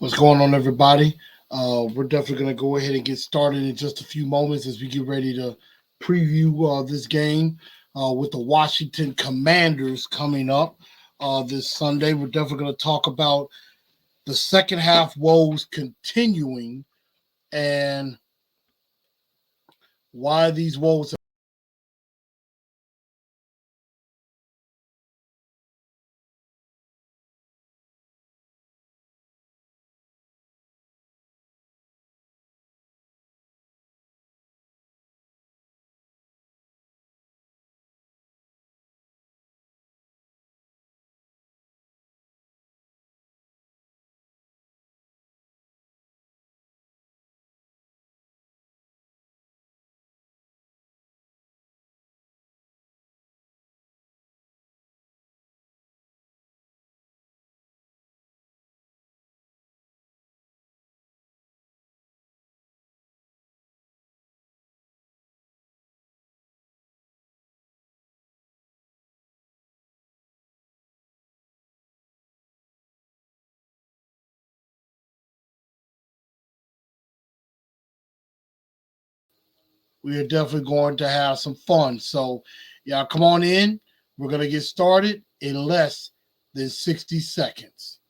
What's going on, everybody? We're definitely going to go ahead and get started in just a few moments as we get ready to preview this game with the Washington Commanders coming up this Sunday. We're definitely going to talk about the second half woes continuing and why these woes. We are definitely going to have some fun. So, y'all come on in. We're going to get started in less than 60 seconds.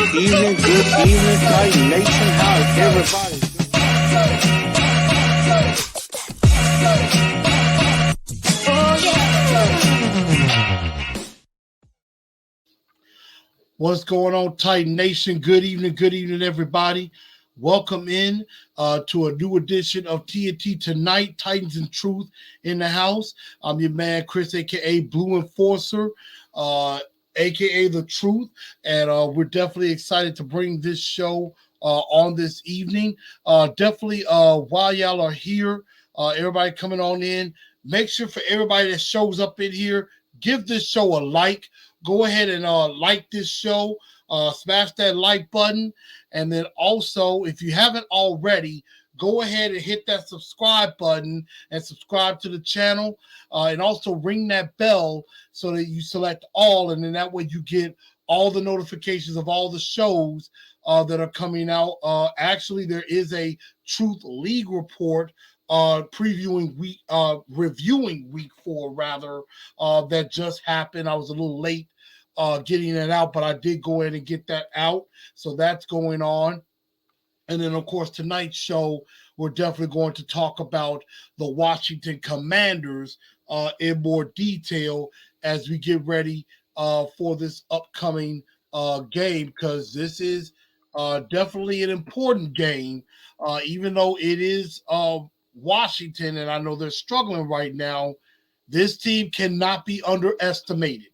Good evening, Titan Nation. How's everybody? What's going on, Titan Nation? Good evening, everybody. Welcome in to a new edition of TNT Tonight, Titans and Truth in the house. I'm your man, Chris, a.k.a. Blue Enforcer, a.k.a. The Truth, and we're definitely excited to bring this show on this evening. Definitely, while y'all are here, everybody coming on in, make sure for everybody that shows up in here, give this show a like. Go ahead and like this show, smash that like button, and then also, if you haven't already, go ahead and hit that subscribe button and subscribe to the channel, and also ring that bell so that you select all, and then that way you get all the notifications of all the shows that are coming out. Actually, there is a Truth League report reviewing week 4 rather, that just happened. I was a little late getting it out, but I did go ahead and get that out. So that's going on. And then, of course, tonight's show, we're definitely going to talk about the Washington Commanders in more detail as we get ready for this upcoming game, because this is definitely an important game, even though it is Washington, and I know they're struggling right now. This team cannot be underestimated.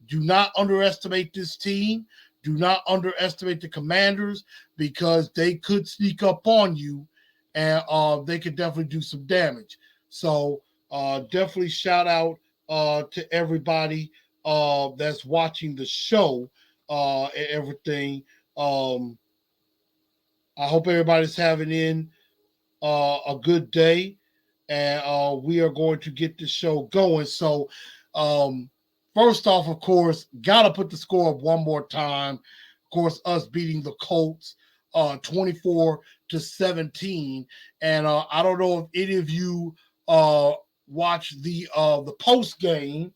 Do not underestimate this team. Do not underestimate the Commanders, because they could sneak up on you, and they could definitely do some damage. So definitely shout out to everybody that's watching the show and everything. Um, I hope everybody's having a good day, and we are going to get this show going. So, first off, of course, gotta put the score up one more time. Of course, us beating the Colts 24-17, and I don't know if any of you watched the post game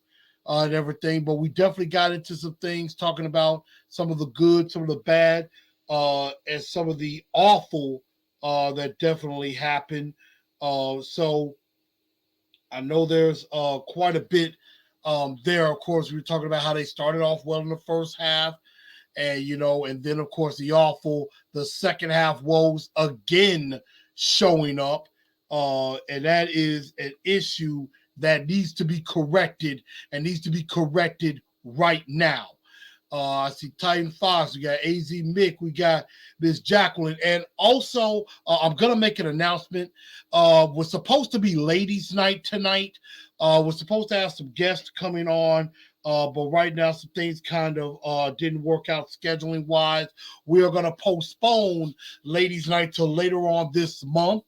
and everything, but we definitely got into some things talking about some of the good, some of the bad, and some of the awful that definitely happened. So I know there's quite a bit there. Of course, we were talking about how they started off well in the first half, and and then of course the second half woes again showing up, and that is an issue that needs to be corrected, and needs to be corrected right now. I see Titan Fox. We got AZ Mick. We got Miss Jacqueline. And also, I'm going to make an announcement. We're supposed to be ladies' night tonight. We're supposed to have some guests coming on. But right now, some things kind of didn't work out scheduling wise. We are going to postpone ladies' night till later on this month.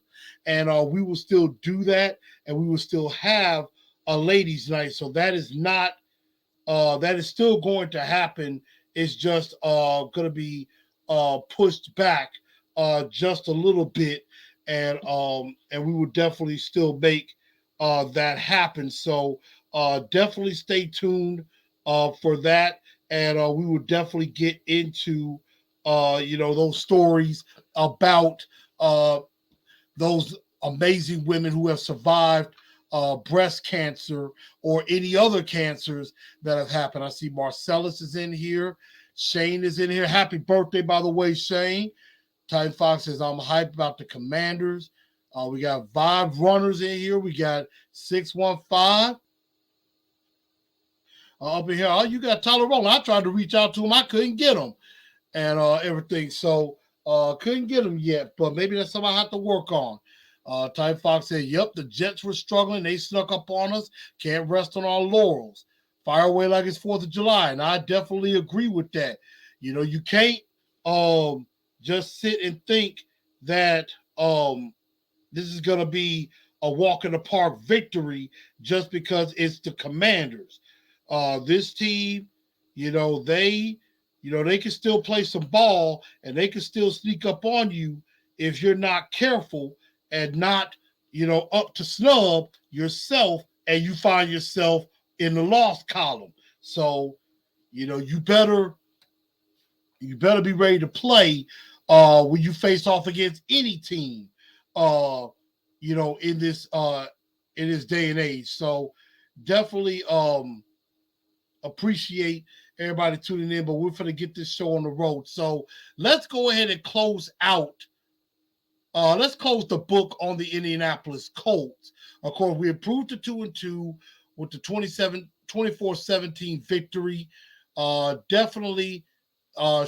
And we will still do that. And we will still have a ladies' night. So that is still going to happen. It's just going to be pushed back just a little bit, and we will definitely still make that happen. So definitely stay tuned for that, and we will definitely get into those stories about uh, those amazing women who have survived breast cancer or any other cancers that have happened. I see Marcellus is in here. Shane is in here. Happy birthday, by the way, Shane. Titan Fox says, I'm hyped about the Commanders. We got Vibe Runners in here. We got 615 up in here. Oh, you got Tyler Rowland. I tried to reach out to him. I couldn't get him and everything. So couldn't get him yet, but maybe that's something I have to work on. Ty Fox said, yep, the Jets were struggling. They snuck up on us. Can't rest on our laurels. Fire away like it's 4th of July. And I definitely agree with that. You can't just sit and think that this is going to be a walk in the park victory just because it's the Commanders. This team, they can still play some ball and they can still sneak up on you if you're not careful and not, up to snub yourself, and you find yourself in the loss column. So, you better be ready to play when you face off against any team, in this day and age. So definitely appreciate everybody tuning in, but we're going to get this show on the road. So let's go ahead and close out. Let's close the book on the Indianapolis Colts. Of course, we improved to 2-2 with the 24-17 victory. Definitely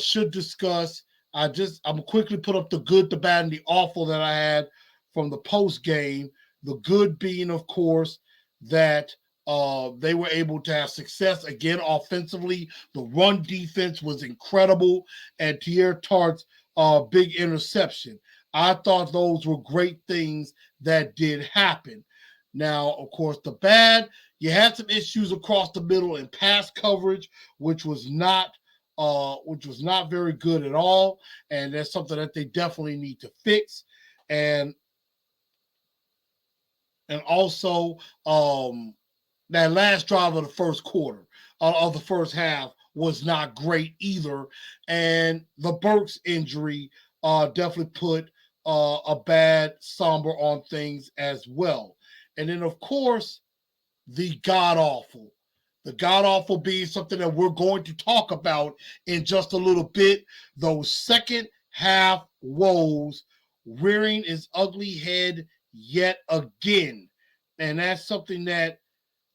should discuss. I'm quickly put up the good, the bad, and the awful that I had from the post game. The good being, of course, that they were able to have success again offensively. The run defense was incredible, and Tierre Tart's big interception. I thought those were great things that did happen. Now, of course, the bad, you had some issues across the middle in pass coverage, which was not very good at all, and that's something that they definitely need to fix. And also that last drive of the first quarter of the first half was not great either. And the Burks injury definitely put a bad somber on things as well. And then, of course, the god awful. The god awful being something that we're going to talk about in just a little bit. Those second half woes rearing its ugly head yet again. And that's something that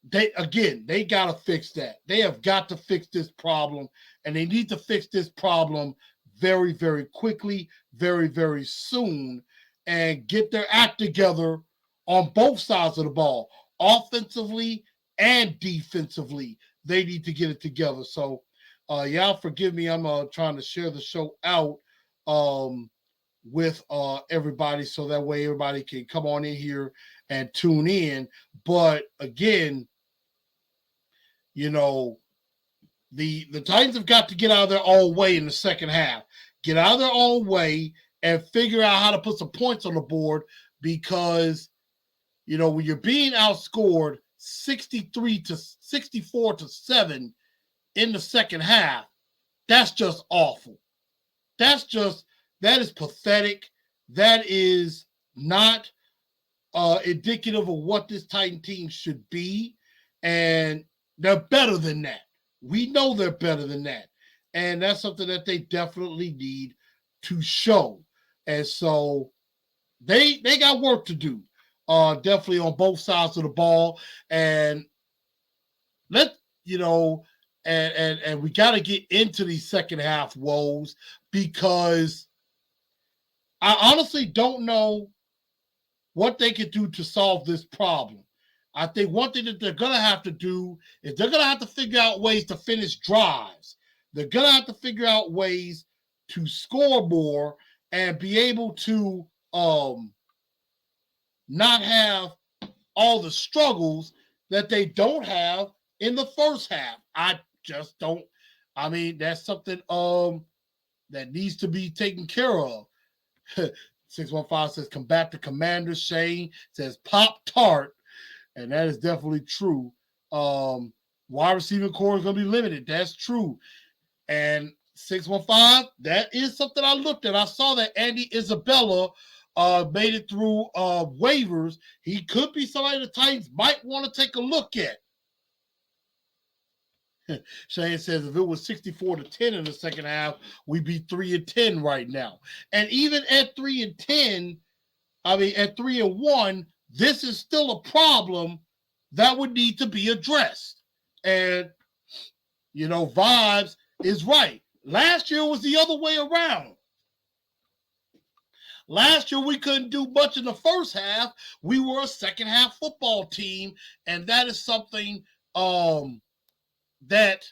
they got to fix that. They have got to fix this problem, and they need to fix this problem very, very quickly, very, very soon, and get their act together on both sides of the ball, offensively and defensively. They need to get it together. So, y'all forgive me. I'm trying to share the show out with everybody so that way everybody can come on in here and tune in. But again, the Titans have got to get out of their own way in the second half. Get out of their own way and figure out how to put some points on the board, because when you're being outscored 64-7 in the second half, that's just awful. That is pathetic. That is not indicative of what this Titan team should be. And they're better than that. We know they're better than that. And that's something that they definitely need to show. And so they got work to do. Definitely on both sides of the ball. And and we got to get into these second half woes because I honestly don't know what they could do to solve this problem. I think one thing that they're going to have to do is they're going to have to figure out ways to finish drives. They're going to have to figure out ways to score more and be able to not have all the struggles that they don't have in the first half. I just don't. I mean, that's something that needs to be taken care of. 615 says combat the commander. Shane says Pop Tart, and that is definitely true. Wide receiving core is going to be limited. That's true. And 615, that is something I looked at. I saw that Andy Isabella made it through waivers. He could be somebody the Titans might want to take a look at. Shane says if it was 64-10 in the second half, we'd be 3-10 right now. And even at 3-10, I mean at 3-1, this is still a problem that would need to be addressed. And Vibes is right. Last year was the other way around. Last year, we couldn't do much in the first half. We were a second half football team, and that is something that,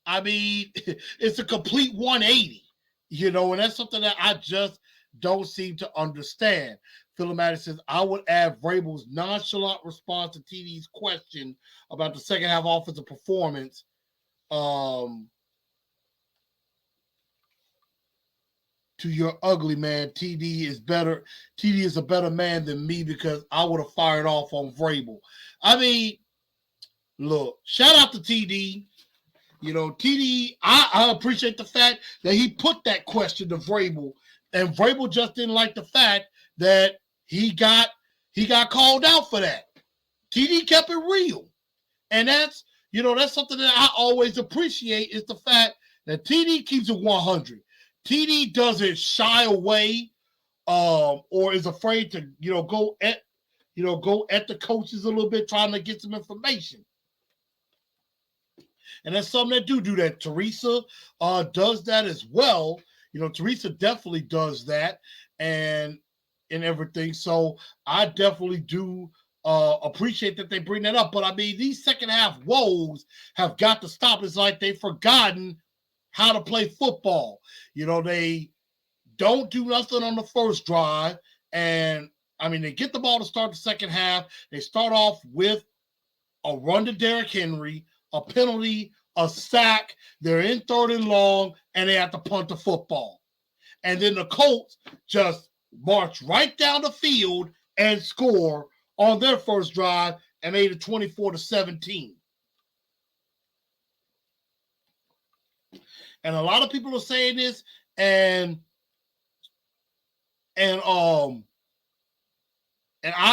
I mean, it's a complete 180, and that's something that I just don't seem to understand. Philomatic says, I would add Vrabel's nonchalant response to TD's question about the second half offensive performance. To your ugly man, TD is better. TD is a better man than me because I would have fired off on Vrabel. I mean, look, shout out to TD. TD, I appreciate the fact that he put that question to Vrabel, and Vrabel just didn't like the fact that he got called out for that. TD kept it real, and that's something that I always appreciate is the fact that TD keeps it 100. TD doesn't shy away or is afraid to go at the coaches a little bit trying to get some information. And that's something that do that. Teresa does that as well. Teresa definitely does that and everything. So I definitely do appreciate that they bring that up. But I mean, these second half woes have got to stop. It's like they've forgotten how to play football. They don't do nothing on the first drive. And I mean, they get the ball to start the second half. They start off with a run to Derrick Henry, a penalty, a sack. They're in 3rd and long, and they have to punt the football. And then the Colts just march right down the field and score on their first drive and made it 24-17. And a lot of people are saying this, and I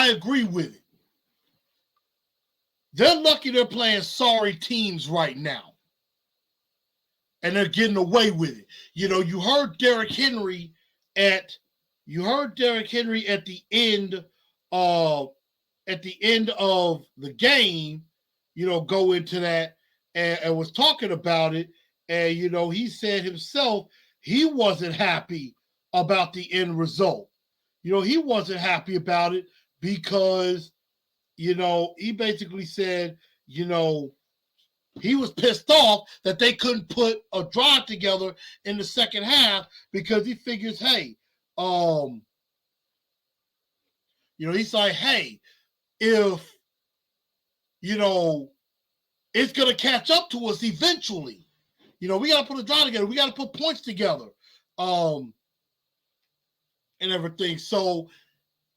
agree with it. They're lucky they're playing sorry teams right now, and they're getting away with it. You heard Derrick Henry at the end of the game, go into that and was talking about it. And, he said himself he wasn't happy about the end result. He wasn't happy about it because, he basically said, he was pissed off that they couldn't put a drive together in the second half because he figures, hey, he's like, hey, if, it's going to catch up to us eventually. We got to put a drive together. We got to put points together and everything. So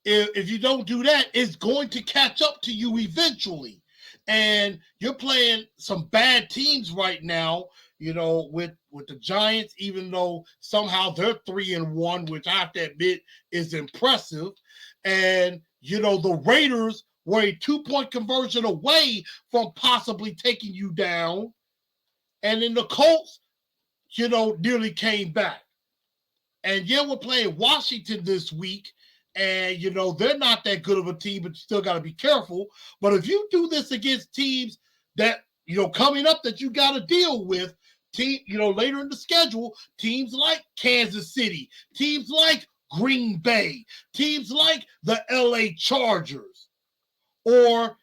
if you don't do that, it's going to catch up to you eventually. And you're playing some bad teams right now, with the Giants, even though somehow they're 3-1, which I have to admit is impressive. And, the Raiders were a 2-point conversion away from possibly taking you down. And then the Colts, nearly came back. And yeah, we're playing Washington this week. And, they're not that good of a team, but you still got to be careful. But if you do this against teams that coming up that you got to deal with. Later in the schedule, teams like Kansas City, teams like Green Bay, teams like the LA Chargers, or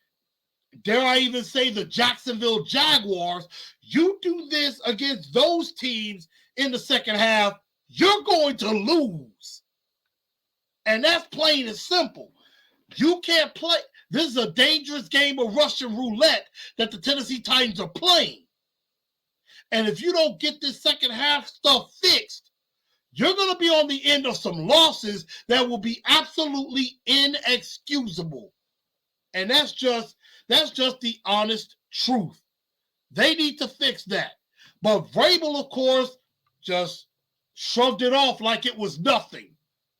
dare I even say the Jacksonville Jaguars. You do this against those teams in the second half, you're going to lose. And that's plain and simple. You can't play. This is a dangerous game of Russian roulette that the Tennessee Titans are playing. And if you don't get this second half stuff fixed, you're going to be on the end of some losses that will be absolutely inexcusable. And that's just the honest truth. They need to fix that. But Vrabel, of course, just shrugged it off like it was nothing.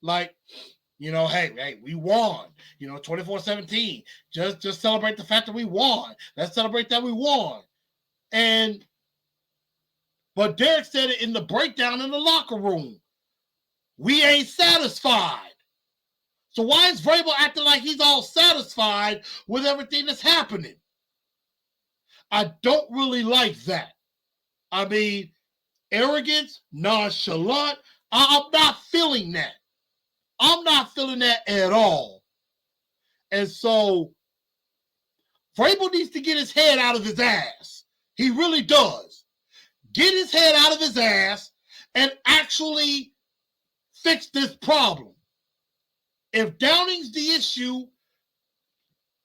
Like, hey, we won. 24-17. Just celebrate the fact that we won. Let's celebrate that we won. But Derek said it in the breakdown in the locker room. We ain't satisfied. So why is Vrabel acting like he's all satisfied with everything that's happening? I don't really like that. I mean, arrogance, nonchalant, I'm not feeling that. I'm not feeling that at all. And so, Vrabel needs to get his head out of his ass. He really does. Get his head out of his ass and actually fix this problem. If Downing's the issue,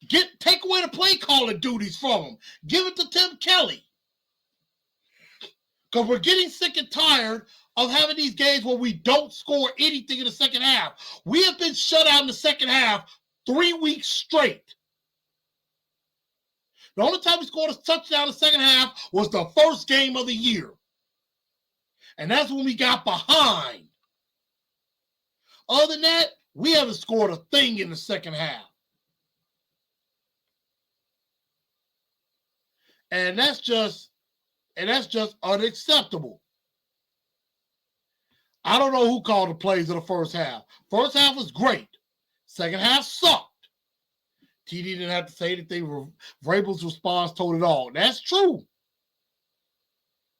take away the play calling duties from him. Give it to Tim Kelly. Because we're getting sick and tired of having these games where we don't score anything in the second half. We have been shut out in the second half 3 weeks straight. The only time we scored a touchdown in the second half was the first game of the year. And that's when we got behind. Other than that, we haven't scored a thing in the second half. And that's just unacceptable. I don't know who called the plays of the first half. First half was great. Second half sucked. TD didn't have to say anything. Vrabel's response told it all. That's true.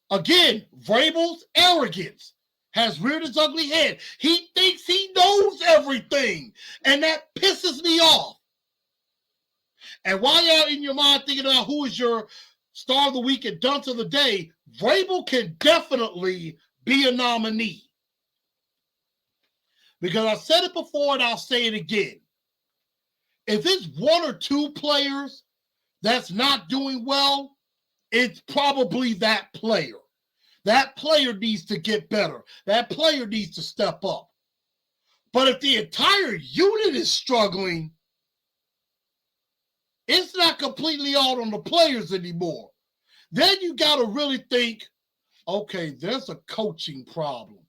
Again, Vrabel's arrogance has reared its ugly head. He thinks he knows everything, and that pisses me off. And while you're in your mind thinking about who is your star of the week and dunce of the day, Vrabel can definitely be a nominee. Because I said it before and I'll say it again. If it's one or two players that's not doing well, it's probably that player. That player needs to get better. That player needs to step up. But if the entire unit is struggling, it's not completely all on the players anymore. Then you got to really think, okay, there's a coaching problem.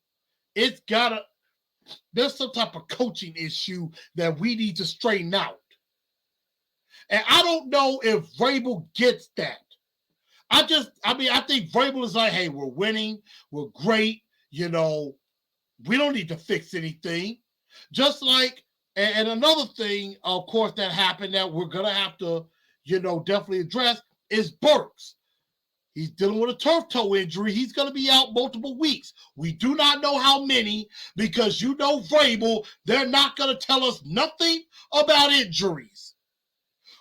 There's some type of coaching issue that we need to straighten out. And I don't know if Vrabel gets that. I think Vrabel is like, hey, we're winning. We're great. We don't need to fix anything. Just like, and another thing, of course, that happened that we're going to have to, definitely address is Burks. He's dealing with a turf toe injury. He's going to be out multiple weeks. We do not know how many because Vrabel, they're not going to tell us nothing about injuries.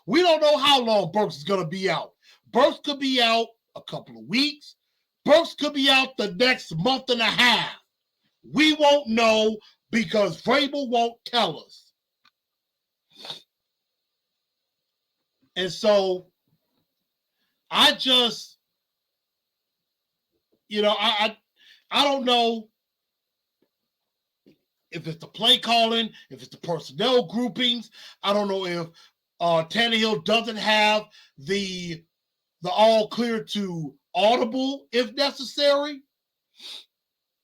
We don't know how long Burks is going to be out. Burks could be out a couple of weeks. Burks could be out the next month and a half. We won't know because Vrabel won't tell us. And so I just, I don't know if it's the play calling, if it's the personnel groupings. I don't know if Tannehill doesn't have the all clear to audible if necessary.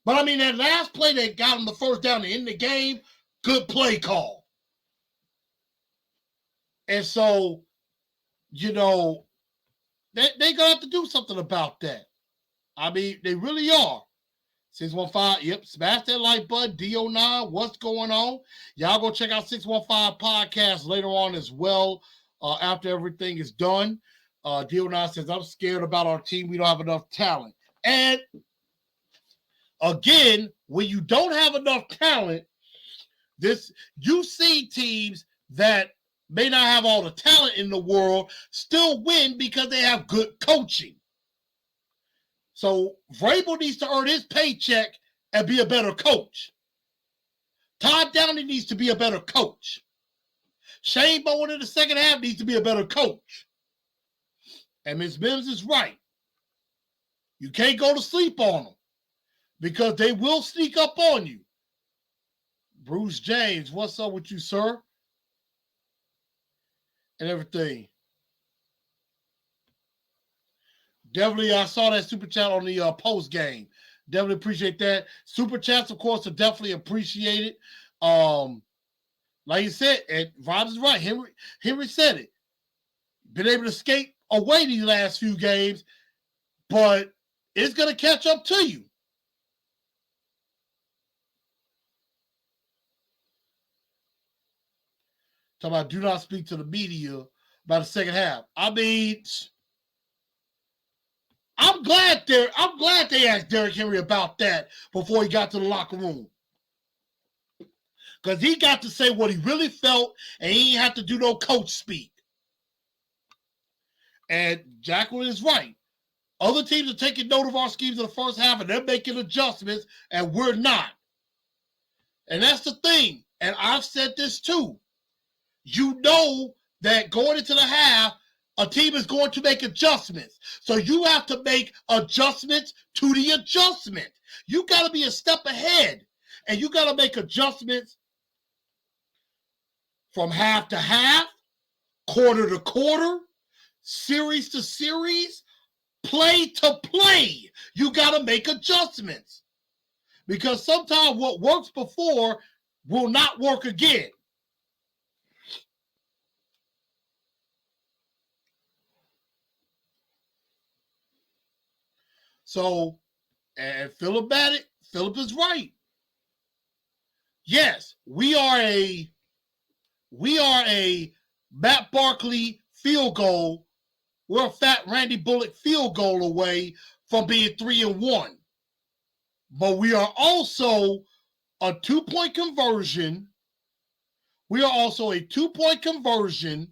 But I mean, that last play that got him the first down to end the game, good play call. And so, they're going to have to do something about that. I mean, they really are. 615, yep, smash that like button. D09, what's going on? Y'all go check out 615 podcast later on as well after everything is done. Dion says, I'm scared about our team. We don't have enough talent. And again, when you don't have enough talent, you see teams that may not have all the talent in the world still win because they have good coaching. So Vrabel needs to earn his paycheck and be a better coach. Todd Downing needs to be a better coach. Shane Bowen in the second half needs to be a better coach. And Ms. Mims is right. You can't go to sleep on them because they will sneak up on you. Bruce James, what's up with you, sir? And everything. Definitely, I saw that super chat on the post game. Definitely appreciate that. Super chats, of course, are definitely appreciated. Like you said, and Vibes is right. Henry said it. Been able to skate away these last few games, but it's going to catch up to you. Talk about do not speak to the media about the second half. I mean, I'm glad they asked Derrick Henry about that before he got to the locker room. Because he got to say what he really felt, and he didn't have to do no coach speak. And Jacqueline is right. Other teams are taking note of our schemes in the first half, and they're making adjustments, and we're not. And that's the thing. And I've said this too. You know that going into the half, a team is going to make adjustments. So you have to make adjustments to the adjustment. You got to be a step ahead, and you got to make adjustments from half to half, quarter to quarter, series to series, play to play. You got to make adjustments because sometimes what works before will not work again. So, and Philip is right. Yes, we are a Matt Barkley field goal. We're a fat Randy Bullock field goal away from being 3-1. But we are also a 2-point conversion. We are also a 2-point conversion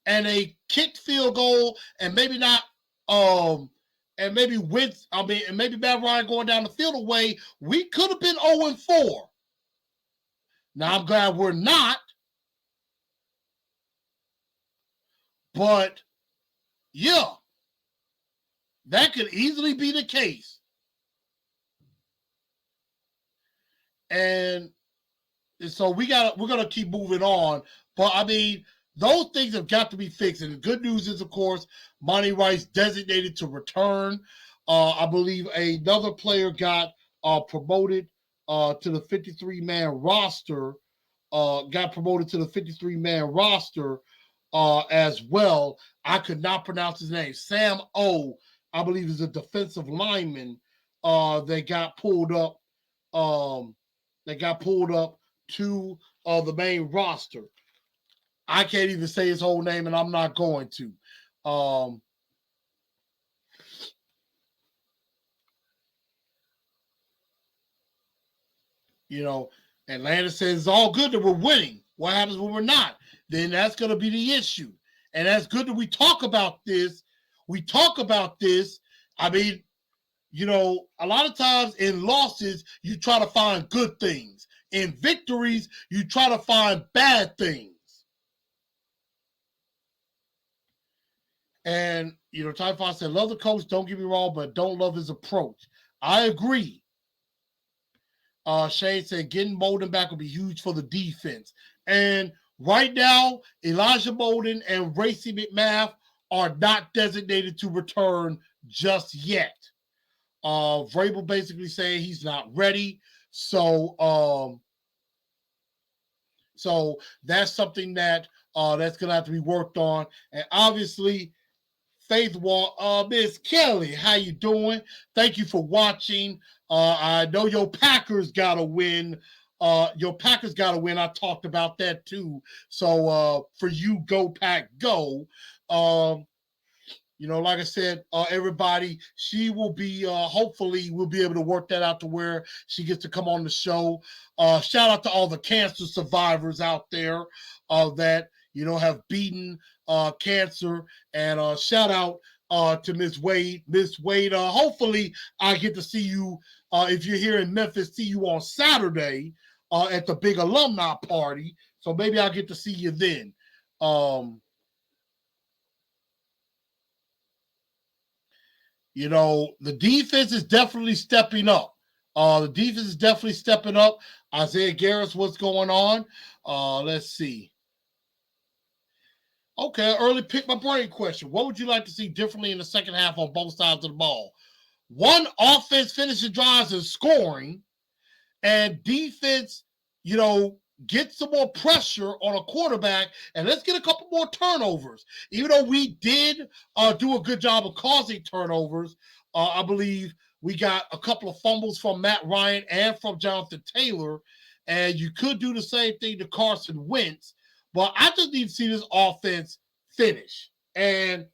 and a kicked field goal, and maybe not and maybe maybe Matt Ryan going down the field away. We could have been 0-4. Now I'm glad we're not. But yeah, that could easily be the case. And so we're gonna keep moving on. But I mean, those things have got to be fixed. And the good news is, of course, Monty Rice designated to return. I believe another player got promoted to the 53-man roster. Got promoted to the 53-man roster as well. I could not pronounce his name. Sam O, I believe, is a defensive lineman that got pulled up. To the main roster. I can't even say his whole name, and I'm not going to. Atlanta says it's all good that we're winning. What happens when we're not? Then that's going to be the issue. And that's good that we talk about this. I mean, a lot of times in losses, you try to find good things. In victories, you try to find bad things. And, Ty Fox said, love the coach, don't get me wrong, but don't love his approach. I agree. Shane said, getting Molden back will be huge for the defense. And right now, Elijah Molden and Racy McMath are not designated to return just yet. Vrabel basically saying he's not ready. So that's something that's going to have to be worked on. And obviously, Faith Wall, Miss Kelly, how you doing? Thank you for watching. I know your Packers got a win Your Packers got to win. I talked about that too. So for you, go Pack, go. Like I said, everybody, she will be, hopefully, we'll be able to work that out to where she gets to come on the show. Shout out to all the cancer survivors out there that, have beaten cancer. And shout out to Miss Wade. Miss Wade, hopefully, I get to see you, if you're here in Memphis, see you on Saturday at the big alumni party. So maybe I'll get to see you then. The defense is definitely stepping up. The defense is definitely stepping up. Isaiah Garris, what's going on? Let's see. Okay, early pick my brain question. What would you like to see differently in the second half on both sides of the ball? One, offense finishing drives and scoring, and defense, get some more pressure on a quarterback, and let's get a couple more turnovers. Even though we did do a good job of causing turnovers, I believe we got a couple of fumbles from Matt Ryan and from Jonathan Taylor, and you could do the same thing to Carson Wentz, but I just need to see this offense finish. And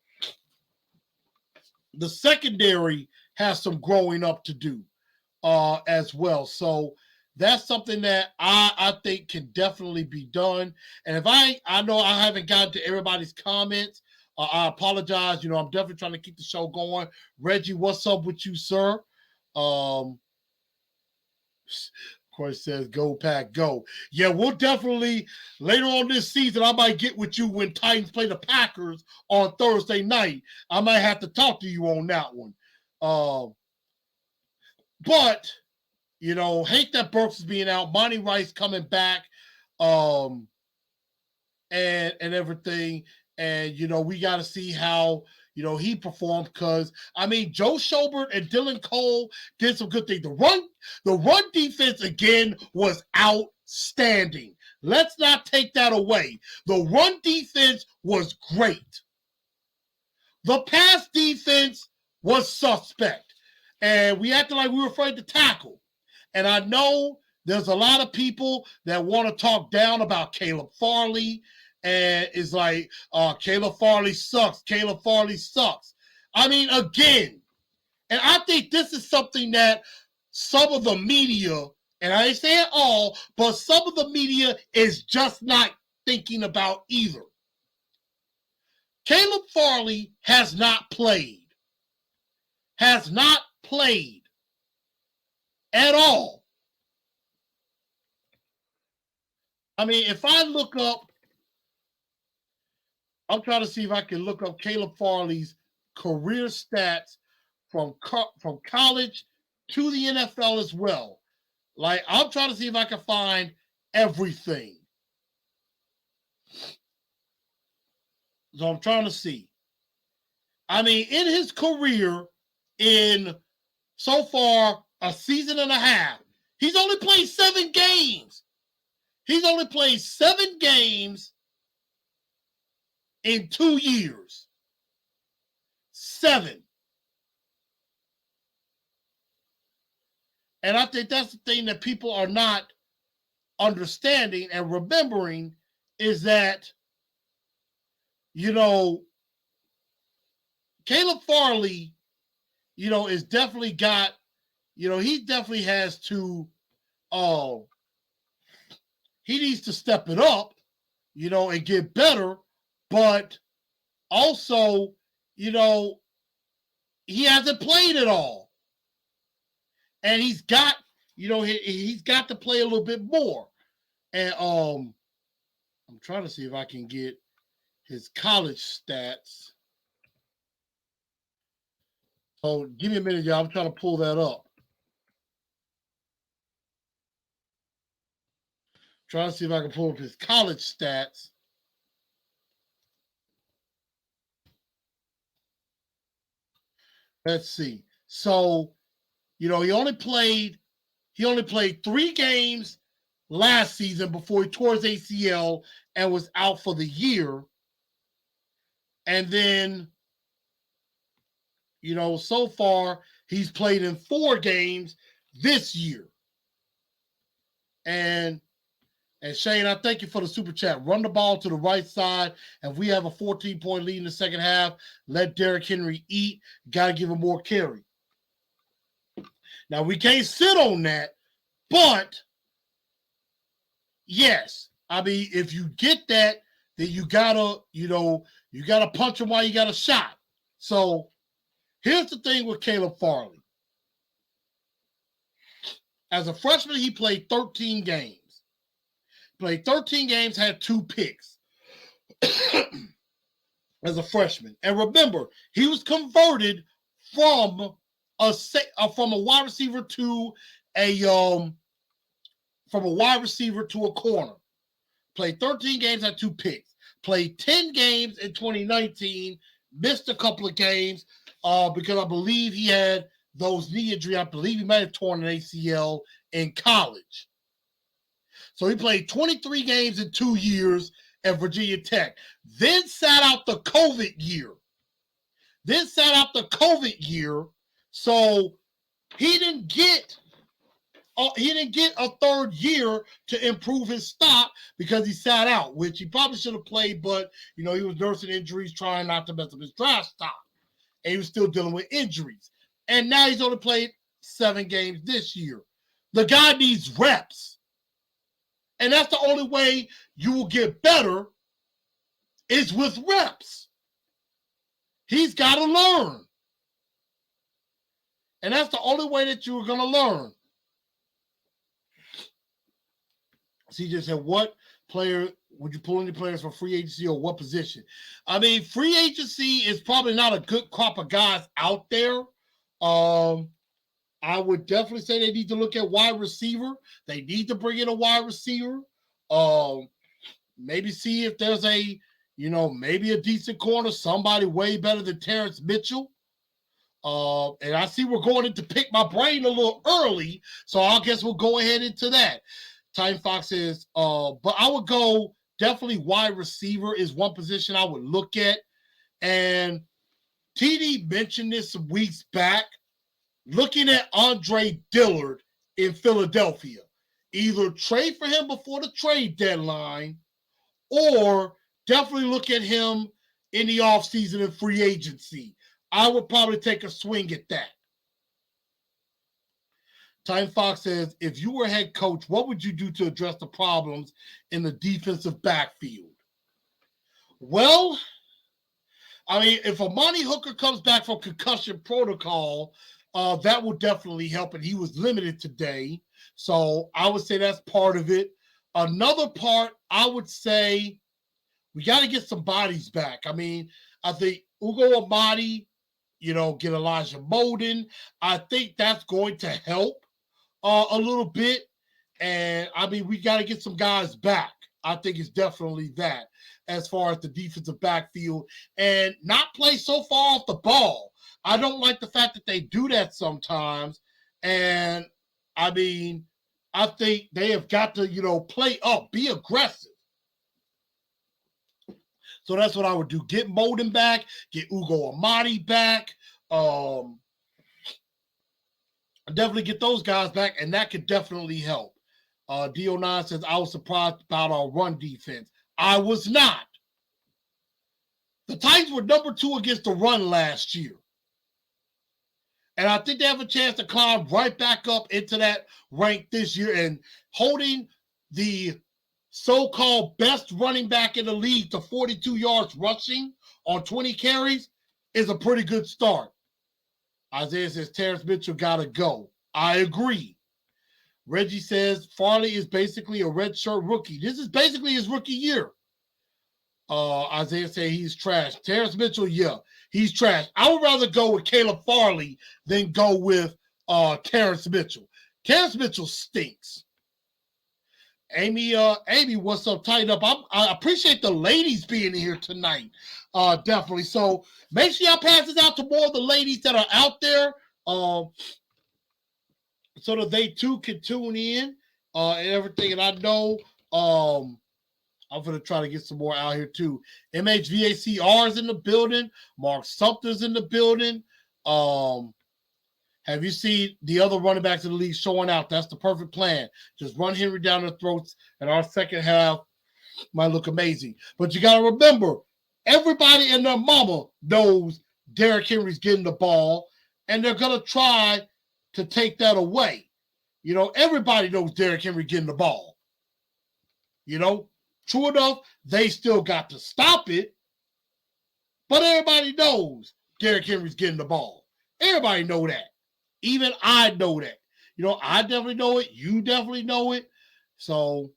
the secondary has some growing up to do as well. So that's something that I think can definitely be done. And if I know I haven't gotten to everybody's comments, I apologize. I'm definitely trying to keep the show going. Reggie, what's up with you, sir? Of course, says go Pack, go. Yeah, we'll definitely later on this season. I might get with you when Titans play the Packers on Thursday night. I might have to talk to you on that one. But hate that Burks is being out. Monty Rice coming back, and everything. And we got to see how he performed, because Joe Schobert and Dylan Cole did some good things. The run defense again was outstanding. Let's not take that away. The run defense was great. The pass defense was suspect, and we acted like we were afraid to tackle. And I know there's a lot of people that want to talk down about Caleb Farley, and it's like, Caleb Farley sucks. Caleb Farley sucks. Again, and I think this is something that some of the media, and I ain't saying all, but some of the media is just not thinking about either. Caleb Farley has not played. Has not played at all. If I look up, I'm trying to see if I can look up Caleb Farley's career stats from college to the NFL as well. Like, I'm trying to see if I can find everything. So I'm trying to see. In his career, in so far a season and a half, he's only played 7 games. He's only played 7 games in 2 years. 7. And I think that's the thing that people are not understanding and remembering, is that, Caleb Farley, is definitely got, he definitely has to, he needs to step it up, and get better. But also, he hasn't played at all. And he's got, he's got to play a little bit more. And I'm trying to see if I can get his college stats. So give me a minute, y'all. I'm trying to pull that up. Trying to see if I can pull up his college stats. Let's see. So, he only played 3 games last season before he tore his ACL and was out for the year. And then, so far he's played in 4 games this year. And Shane, I thank you for the super chat. Run the ball to the right side. If we have a 14-point lead in the second half, let Derrick Henry eat. Got to give him more carry. Now, we can't sit on that, but yes. I mean, if you get that, then you gotta punch him while you got a shot. So here's the thing with Caleb Farley. As a freshman, he played 13 games. Played 13 games, had 2 picks as a freshman. And remember, he was converted from a wide receiver to a corner. Played 13 games, had 2 picks. Played 10 games in 2019, missed a couple of games because I believe he had those knee injuries. I believe he might have torn an ACL in college. So he played 23 games in 2 years at Virginia Tech. Then sat out the COVID year. So he didn't get a third year to improve his stock because he sat out, which he probably should have played, but he was nursing injuries, trying not to mess up his draft stock. And he was still dealing with injuries. And now he's only played 7 games this year. The guy needs reps. And that's the only way you will get better is with reps. He's got to learn. And that's the only way that you're going to learn. CJ said, what player would you pull any players for free agency or what position? I mean, free agency is probably not a good crop of guys out there. I would definitely say they need to look at wide receiver. They need to bring in a wide receiver. Maybe see if there's maybe a decent corner, somebody way better than Terrence Mitchell. And I see we're going into pick my brain a little early, so I guess we'll go ahead into that. Time Fox says, but I would go definitely wide receiver is one position I would look at. And TD mentioned this some weeks back. Looking at Andre Dillard in Philadelphia. Either trade for him before the trade deadline or definitely look at him in the offseason and free agency. I would probably take a swing at that. Time Fox says, if you were head coach, what would you do to address the problems in the defensive backfield? Well, I mean, if Amani Hooker comes back from concussion protocol, that will definitely help. And he was limited today. So I would say that's part of it. Another part, I would say we got to get some bodies back. I mean, I think Ugo Amadi, get Elijah Molden. I think that's going to help a little bit. And, I mean, we got to get some guys back. I think it's definitely that as far as the defensive backfield and not play so far off the ball. I don't like the fact that they do that sometimes. And, I mean, I think they have got to, play up, be aggressive. So that's what I would do. Get Molden back, get Ugo Amadi back. Definitely get those guys back, and that could definitely help. DO9 says, I was surprised about our run defense. I was not. The Titans were number 2 against the run last year. And I think they have a chance to climb right back up into that rank this year. And holding the so-called best running back in the league to 42 yards rushing on 20 carries is a pretty good start. Isaiah says, Terrence Mitchell got to go. I agree. Reggie says, Farley is basically a redshirt rookie. This is basically his rookie year. Isaiah said he's trash. Terrence Mitchell, yeah, he's trash. I would rather go with Caleb Farley than go with Terrence Mitchell. Terrence Mitchell stinks. Amy, what's up? Tighten up. I appreciate the ladies being here tonight. Definitely. So make sure y'all pass this out to more of the ladies that are out there, so that they too can tune in and everything. And I know I'm going to try to get some more out here too. MHVACR is in the building. Mark Sumter's in the building. Have you seen the other running backs in the league showing out? That's the perfect plan. Just run Henry down their throats, and our second half might look amazing. But you got to remember, everybody and their mama knows Derrick Henry's getting the ball, and they're going to try to take that away. Everybody knows Derrick Henry getting the ball. True enough, they still got to stop it, but everybody knows Derrick Henry's getting the ball. Everybody know that. Even I know that. I definitely know it. You definitely know it. So,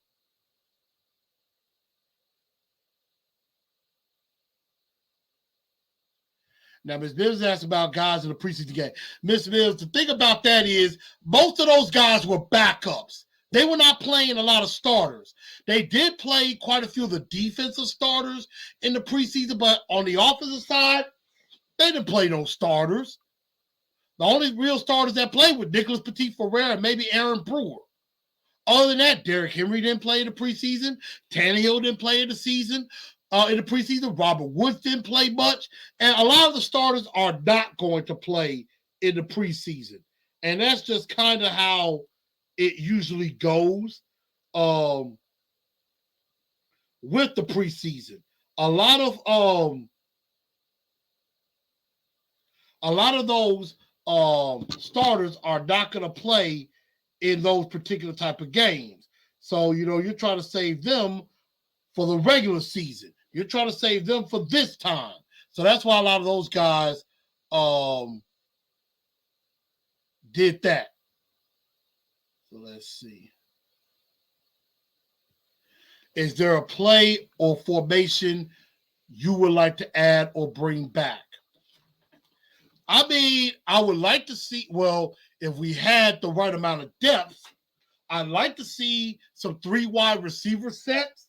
now Ms. Mills asked about guys in the preseason game. Ms. Mills, the thing about that is most of those guys were backups. They were not playing a lot of starters. They did play quite a few of the defensive starters in the preseason, but on the offensive side, they didn't play no starters. The only real starters that played were Nicholas Petit-Frere and maybe Aaron Brewer. Other than that, Derrick Henry didn't play in the preseason. Tannehill didn't play in the season. In the preseason, Robert Woods didn't play much. And a lot of the starters are not going to play in the preseason. And that's just kind of how it usually goes with the preseason. A lot of those starters are not going to play in those particular type of games. So, you're trying to save them for the regular season. You're trying to save them for this time. So that's why a lot of those guys did that. So let's see. Is there a play or formation you would like to add or bring back? I mean, I would like to see, if we had the right amount of depth, I'd like to see some 3 wide receiver sets.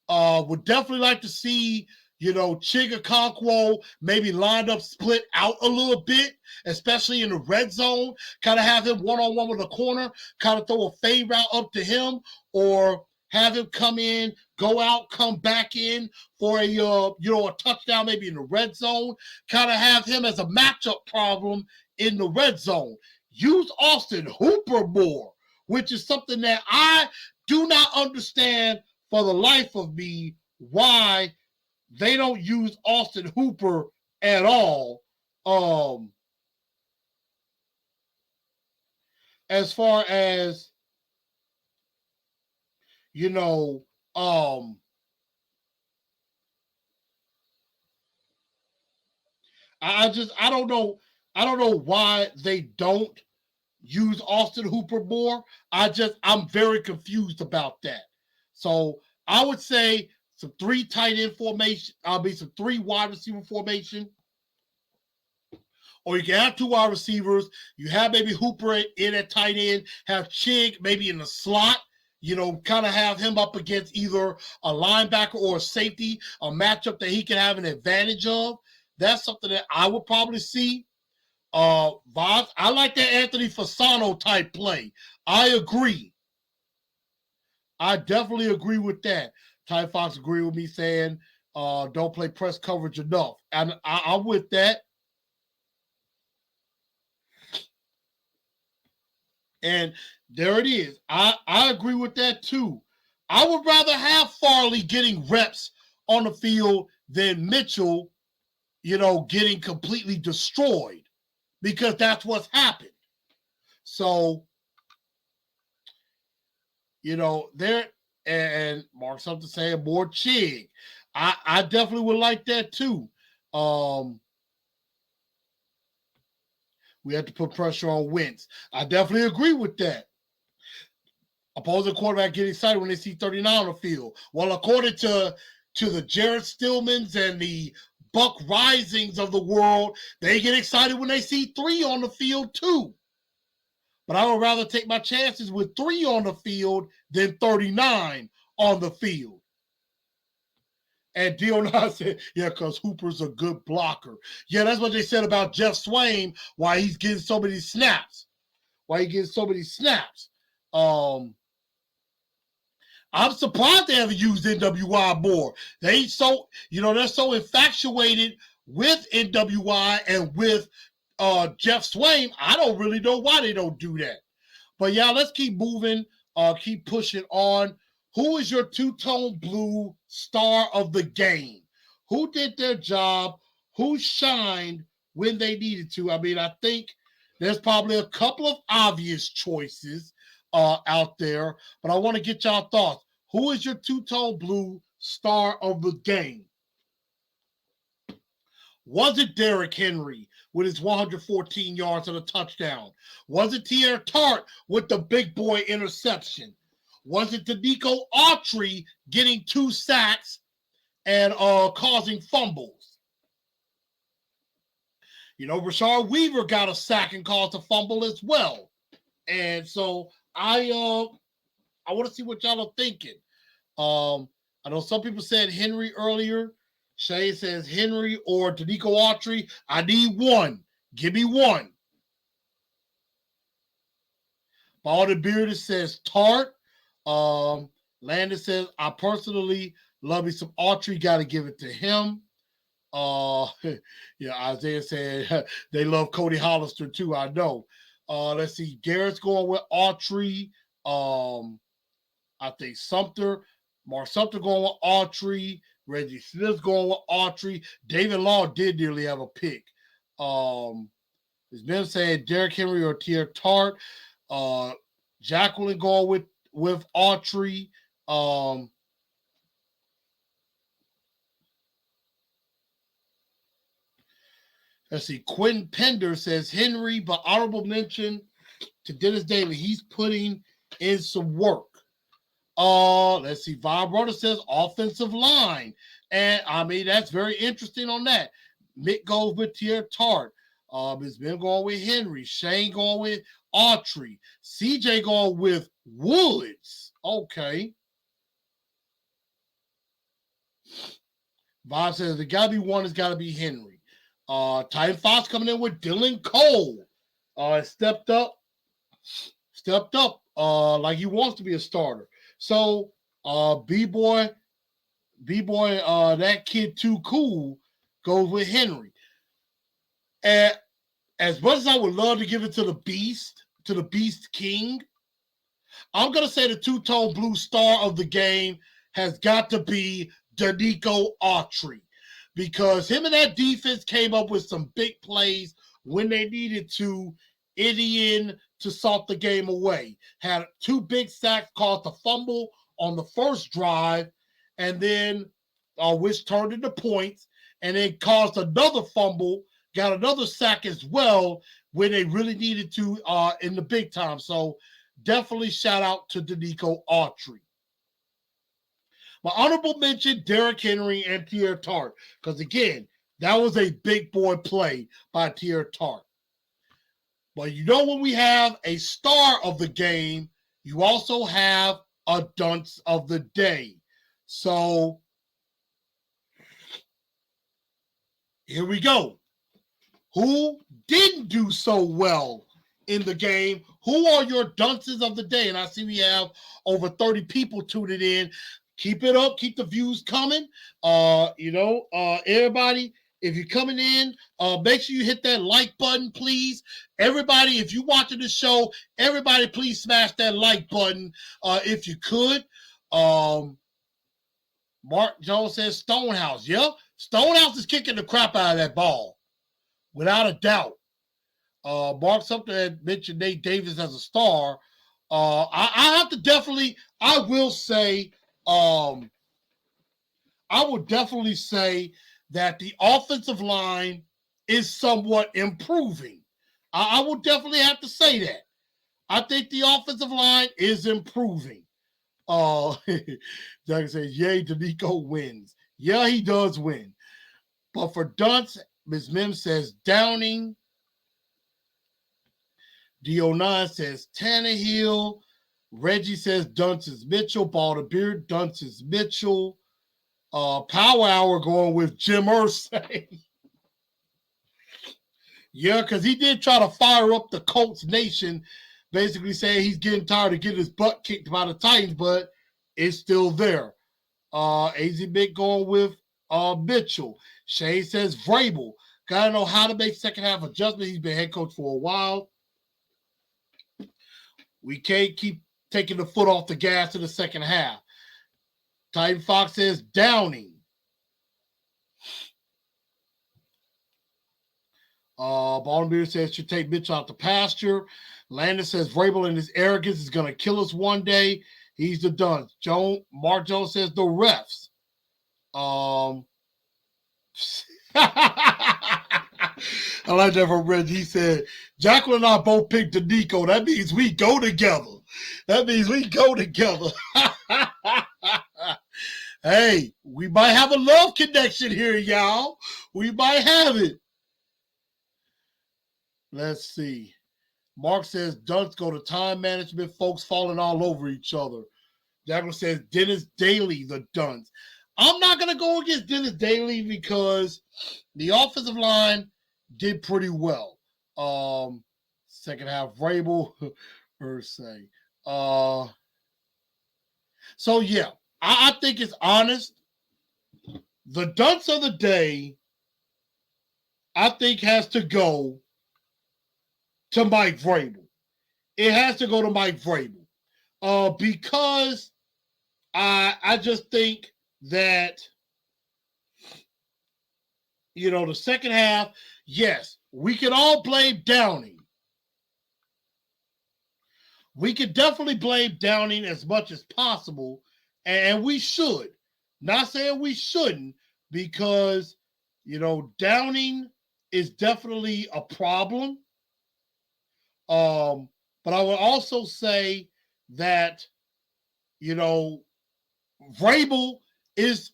Would definitely like to see, Chigakonkwo maybe lined up, split out a little bit, especially in the red zone. Kind of have him one-on-one with the corner, kind of throw a fade route up to him, or have him come in, go out, come back in for a touchdown maybe in the red zone. Kind of have him as a matchup problem in the red zone. Use Austin Hooper more, which is something that I do not understand for the life of me why they don't use Austin Hooper at all. As far as I don't know why they don't use Austin Hooper more. I'm very confused about that. So I would say some 3 tight end formation. Some 3 wide receiver formation. Or you can have 2 wide receivers. You have maybe Hooper in at tight end. Have Chig maybe in the slot. Kind of have him up against either a linebacker or a safety, a matchup that he can have an advantage of. That's something that I would probably see. Vibes, I like that Anthony Fasano type play. I agree. I definitely agree with that. Ty Fox agreed with me saying, don't play press coverage enough. And I'm with that. And there it is. I agree with that too. I would rather have Farley getting reps on the field than Mitchell, getting completely destroyed, because that's what's happened. So, there, and Mark something saying more Chig. I definitely would like that too. We have to put pressure on Wentz. I definitely agree with that. Opposing quarterback get excited when they see 39 on the field. Well, according to the Jared Stillmans and the Buck Risings of the world, they get excited when they see 3 on the field too. But I would rather take my chances with 3 on the field than 39 on the field. And Dion said, yeah, because Hooper's a good blocker. Yeah, that's what they said about Jeff Swain, why he's getting so many snaps. I'm surprised they haven't used NWI more. They're so infatuated with NWI and with Jeff Swain, I don't really know why they don't do that. But yeah, let's keep moving, keep pushing on. Who is your two-tone blue star of the game? Who did their job? Who shined when they needed to? I mean, I think there's probably a couple of obvious choices out there, but I want to get y'all thoughts. Who is your two-tone blue star of the game? Was it Derrick Henry with his 114 yards and a touchdown? Was it Teair Tart with the big boy interception? Was it Danico Autry getting 2 sacks and causing fumbles? You know, Rashard Weaver got a sack and caused a fumble as well. And so I want to see what y'all are thinking. I know some people said Henry earlier. Shay says Henry or Danico Autry. I need one. Give me one. Baldy Bearded says Tart. Landon says, I personally love me some Autry. Got to give it to him. Yeah, Isaiah said they love Cody Hollister too. I know. Let's see. Garrett's going with Autry. I think Mark Sumter going with Autry. Reggie Smith going with Autry. David Law did nearly have a pick. It's been saying Derrick Henry or Teair Tart. Jacqueline going with Autry. Let's see. Quentin Pender says Henry, but honorable mention to Dennis Daly. He's putting in some work. Let's see. Von Brother says offensive line. And I mean, that's very interesting on that. Mick goes with Teair Tart. It's been going with Henry. Shane going with Autry. CJ going with Woods. Okay. Von says the gotta be one, it's gotta be Henry. Titan Fox coming in with Dylan Cole. Stepped up like he wants to be a starter. So B-boy, that kid too cool goes with Henry. And as much as I would love to give it to the Beast King, I'm gonna say the two-tone blue star of the game has got to be Danico Autry, because him and that defense came up with some big plays when they needed to, in to salt the game away. Had 2 big sacks, caused a fumble on the first drive, and then which turned into points, and then caused another fumble, got another sack as well when they really needed to in the big time. So definitely shout out to Danico Autry. My honorable mention, Derrick Henry and Teair Tart, because again, that was a big boy play by Teair Tart. But you know, when we have a star of the game, you also have a dunce of the day. So here we go. Who didn't do so well in the game? Who are your dunces of the day? And I see we have over 30 people tuning in. Keep it up. Keep the views coming. Everybody, if you're coming in, make sure you hit that like button, please. Everybody, if you're watching the show, everybody, please smash that like button if you could. Mark Jones says Stonehouse. Yeah, Stonehouse is kicking the crap out of that ball, without a doubt. Mark Sumter had mentioned Nate Davis as a star. I have to definitely, I will definitely say that the offensive line is somewhat improving. I will definitely have to say that. I think the offensive line is improving. Doug says, yay, Danico wins. Yeah, he does win. But for dunce, Ms. Mim says Downing. D09 says Tannehill. Reggie says Dunces Mitchell. Balder Beard, Dunces Mitchell. Power Hour going with Jim Irsay. Yeah, because he did try to fire up the Colts Nation, basically saying he's getting tired of getting his butt kicked by the Titans, but it's still there. AZ Mick going with Mitchell. Shane says Vrabel. Got to know how to make second half adjustments. He's been head coach for a while. We can't keep taking the foot off the gas in the second half. Titan Fox says Downing. Baltimore says should take Mitch out the pasture. Landon says Vrabel and his arrogance is going to kill us one day. He's the dunce. Mark Jones says the refs. I like that from Reggie. He said, Jacqueline and I both picked Danico. That means we go together. Hey, we might have a love connection here, y'all. We might have it. Let's see. Mark says, dunce go to time management, folks falling all over each other. Jacqueline says, Dennis Daly, the dunce. I'm not going to go against Dennis Daly because the offensive line did pretty well. Second half, Vrabel, per se. So, yeah, I think it's honest. The dunce of the day, I think, has to go to Mike Vrabel. It has to go to Mike Vrabel. Because I just think that, the second half, yes, we can all blame Downing. We could definitely blame Downing as much as possible, and we should. Not saying we shouldn't, because, Downing is definitely a problem. But I would also say that, Vrabel is,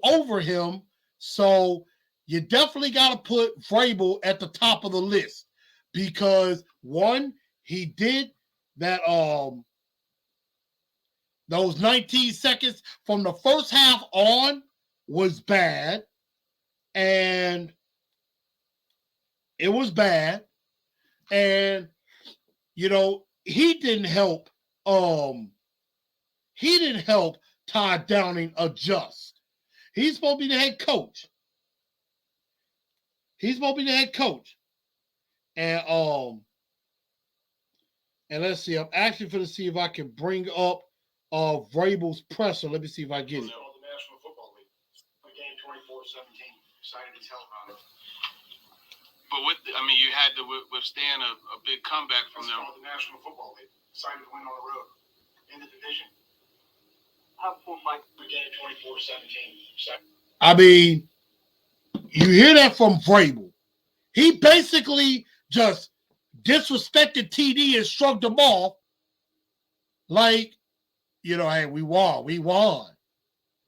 over him. So you definitely got to put Vrabel at the top of the list because, one, he did that those 19 seconds from the first half on was bad. And it was bad. And, he didn't help Todd Downing adjust. He's supposed to be the head coach. And let's see, I'm actually going to see if I can bring up Vrabel's presser. Let me see if I get it. The National Football League. Game 24-17. Excited to tell about it. But you had to withstand a big comeback from them. The National Football League. Excited to win on the road in the division. How about Mike? Game 24-17. I mean, you hear that from Vrabel. He basically just disrespected TD and shrugged him off like, hey, we won.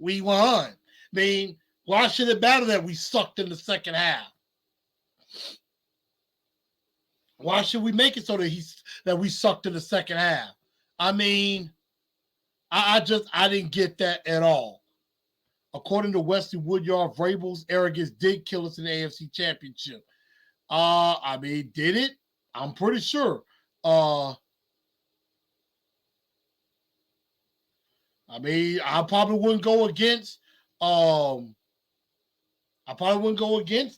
I mean, why should it matter that we sucked in the second half? Why should we make it so that we sucked in the second half? I mean, I didn't get that at all. According to Wesley Woodyard, Vrabel's arrogance did kill us in the AFC Championship. Did it? I'm pretty sure. I probably wouldn't go against.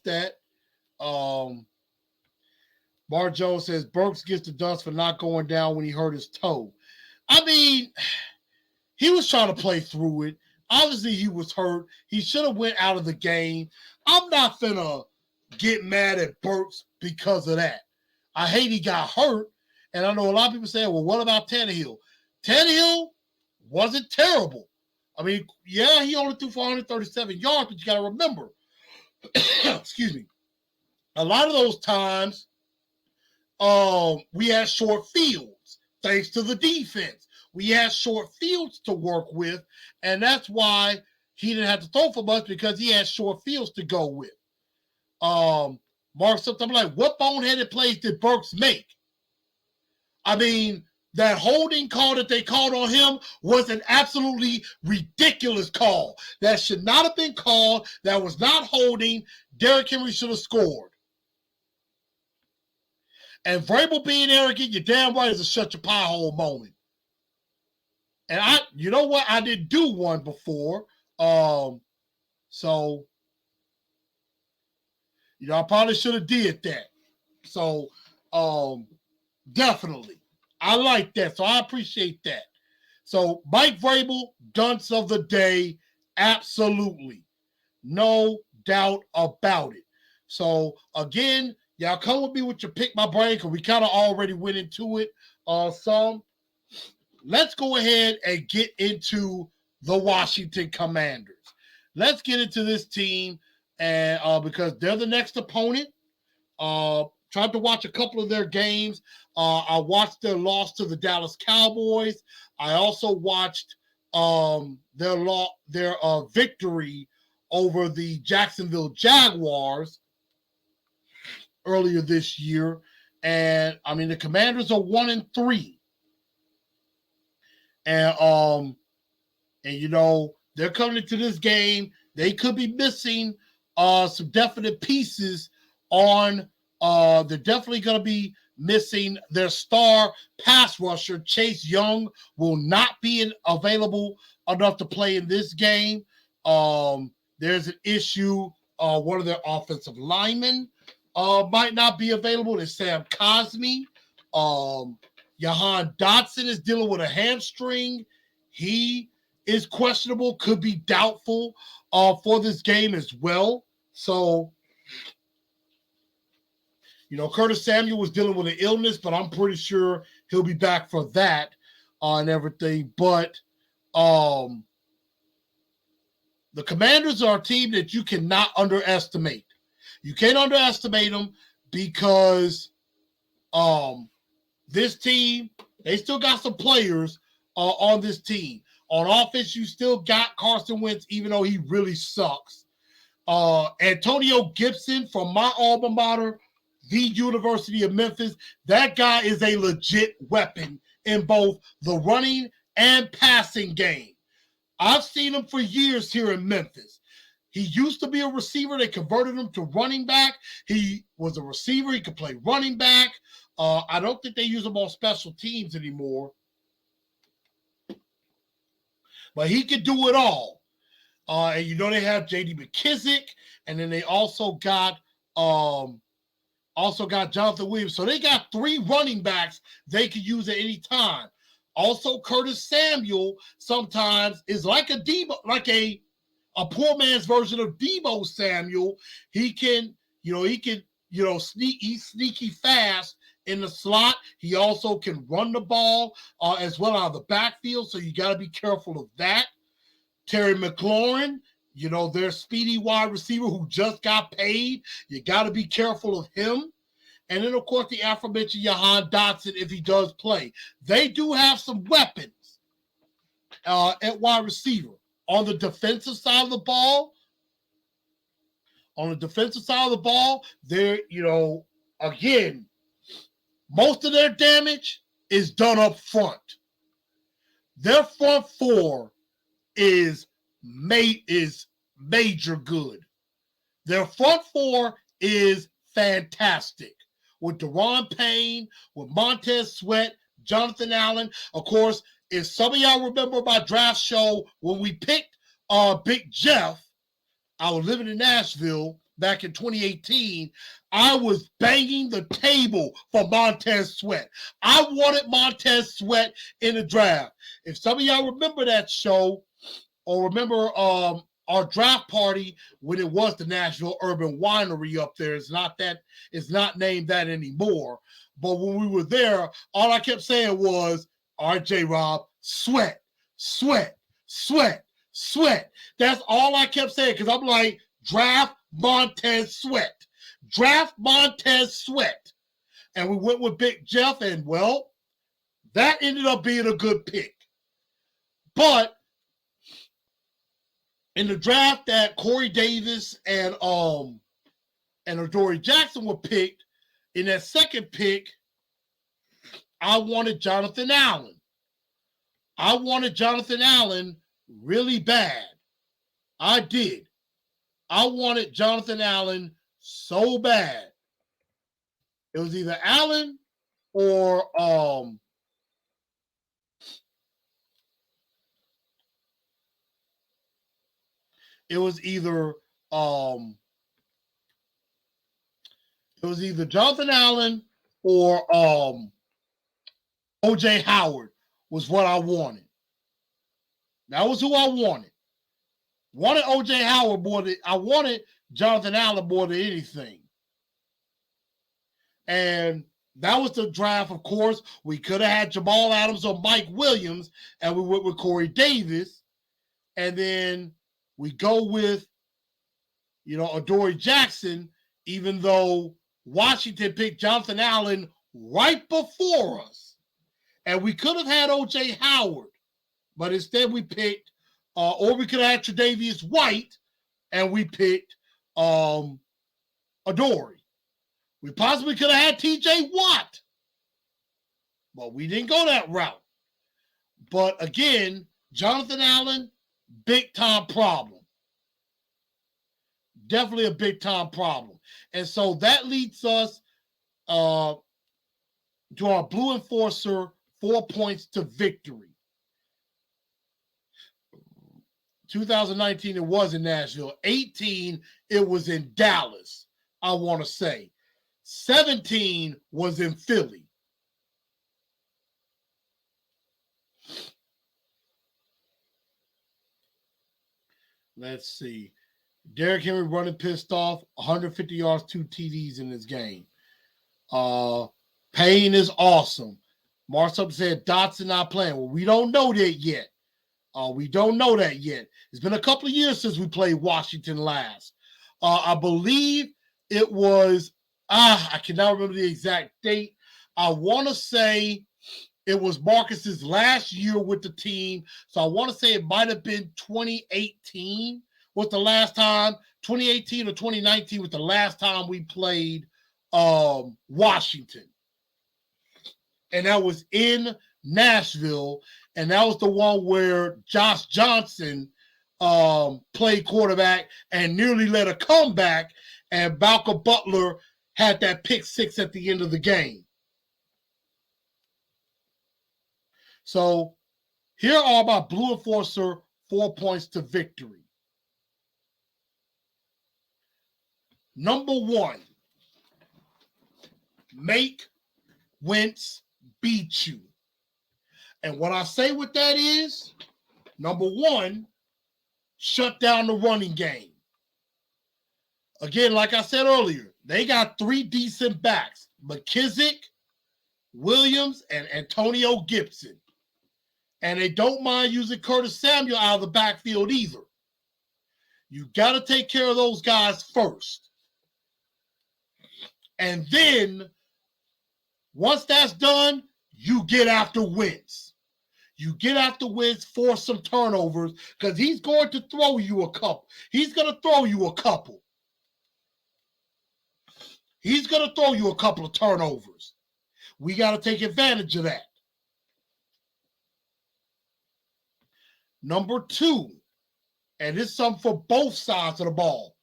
That. Bar Jones says Burks gets the dust for not going down when he hurt his toe. I mean, he was trying to play through it. Obviously, he was hurt. He should have went out of the game. I'm not finna get mad at Burks because of that. I hate he got hurt. And I know a lot of people say, well, what about Tannehill? Tannehill wasn't terrible. I mean, yeah, he only threw for 137 yards, but you got to remember, excuse me, a lot of those times we had short fields thanks to the defense. We had short fields to work with, and that's why he didn't have to throw for much because he had short fields to go with. Mark, something like, what boneheaded plays did Burks make? I mean, that holding call that they called on him was an absolutely ridiculous call. That should not have been called. That was not holding. Derrick Henry should have scored. And Vrabel being arrogant, you're damn right, is a shut your pie hole moment. And you know what? I didn't do one before. So I probably should have did that. So, definitely, I like that. So I appreciate that. So Mike Vrabel, dunce of the day, absolutely, no doubt about it. So again, y'all come with me with your pick my brain because we kind of already went into it. Some. Let's go ahead and get into the Washington Commanders. Let's get into this team, and because they're the next opponent. Tried to watch a couple of their games. I watched their loss to the Dallas Cowboys. I also watched their victory over the Jacksonville Jaguars earlier this year. And I mean, the Commanders are 1-3. And they're coming into this game. They could be missing some definite pieces on. They're definitely going to be missing their star pass rusher. Chase Young will not be available enough to play in this game. There's an issue. One of their offensive linemen might not be available. There's Sam Cosmi. Jahan Dotson is dealing with a hamstring. He is questionable, could be doubtful for this game as well. So, Curtis Samuel was dealing with an illness, but I'm pretty sure he'll be back for that and everything. But the Commanders are a team that you cannot underestimate. You can't underestimate them because this team, they still got some players on this team. On offense, you still got Carson Wentz, even though he really sucks. Antonio Gibson from my alma mater, the University of Memphis. That guy is a legit weapon in both the running and passing game. I've seen him for years here in Memphis. He used to be a receiver. They converted him to running back. He was a receiver. He could play running back. I don't think they use him on special teams anymore. But he could do it all. And they have J.D. McKissick, and then they also got Jonathan Williams. So they got 3 running backs they could use at any time. Also, Curtis Samuel sometimes is like a Debo, like a poor man's version of Debo Samuel. He's sneaky fast in the slot. He also can run the ball as well out of the backfield. So you got to be careful of that. Terry McLaurin, their speedy wide receiver who just got paid. You got to be careful of him. And then, of course, the aforementioned Jahan Dotson, if he does play. They do have some weapons at wide receiver. On the defensive side of the ball, they're, again, most of their damage is done up front. Their front 4 is major good. Their front 4 is fantastic. With Deron Payne, with Montez Sweat, Jonathan Allen. Of course, if some of y'all remember my draft show when we picked Big Jeff, I was living in Nashville back in 2018. I was banging the table for Montez Sweat. I wanted Montez Sweat in the draft. If some of y'all remember that show or remember our draft party when it was the Nashville Urban Winery up there, it's not named that anymore. But when we were there, all I kept saying was, all right, J-Rob, sweat. That's all I kept saying because I'm like, draft Montez Sweat. And we went with Big Jeff, and well, that ended up being a good pick. But in the draft that Corey Davis and Adoree Jackson were picked, in that second pick, I wanted Jonathan Allen. Really bad. I did. I wanted Jonathan Allen so bad. It was either Allen or it was either It was either Jonathan Allen or OJ Howard was what I wanted. That was who I wanted. Wanted OJ Howard more than I wanted Jonathan Allen more than anything. And that was the draft, of course. We could have had Jamal Adams or Mike Williams, and we went with Corey Davis. And then we go with, Adoree Jackson, even though Washington picked Jonathan Allen right before us. And we could have had O.J. Howard, but instead we picked, or we could have had Tre'Davious White, and we picked Adoree. We possibly could have had T.J. Watt, but we didn't go that route. But again, Jonathan Allen, big time problem. Definitely a big time problem. And so that leads us to our Blue Enforcer 4 points to victory. 2019, it was in Nashville. 18, it was in Dallas, I want to say. 17 was in Philly. Let's see. Derrick Henry running pissed off, 150 yards, 2 TDs in this game. Payne is awesome. Marsup said Dotson not playing. Well, we don't know that yet. We don't know that yet. It's been a couple of years since we played Washington last. I believe it was, I cannot remember the exact date. I want to say it was Marcus's last year with the team. So I want to say it might have been 2018 was the last time. 2018 or 2019 was the last time we played Washington. And that was in Nashville. And that was the one where Josh Johnson played quarterback and nearly led a comeback. And Malcolm Butler had that pick six at the end of the game. So here are my Blue Enforcer 4 points to victory. Number 1, make Wentz beat you. And what I say with that is, number 1, shut down the running game. Again, like I said earlier, they got 3 decent backs: McKissick, Williams, and Antonio Gibson. And they don't mind using Curtis Samuel out of the backfield either. You got to take care of those guys first. And then, once that's done, you get after Wentz. You get after Wentz, force some turnovers, because he's going to throw you a couple. He's going to throw you a couple. He's going to throw you a couple of turnovers. We got to take advantage of that. Number 2, and this is something for both sides of the ball.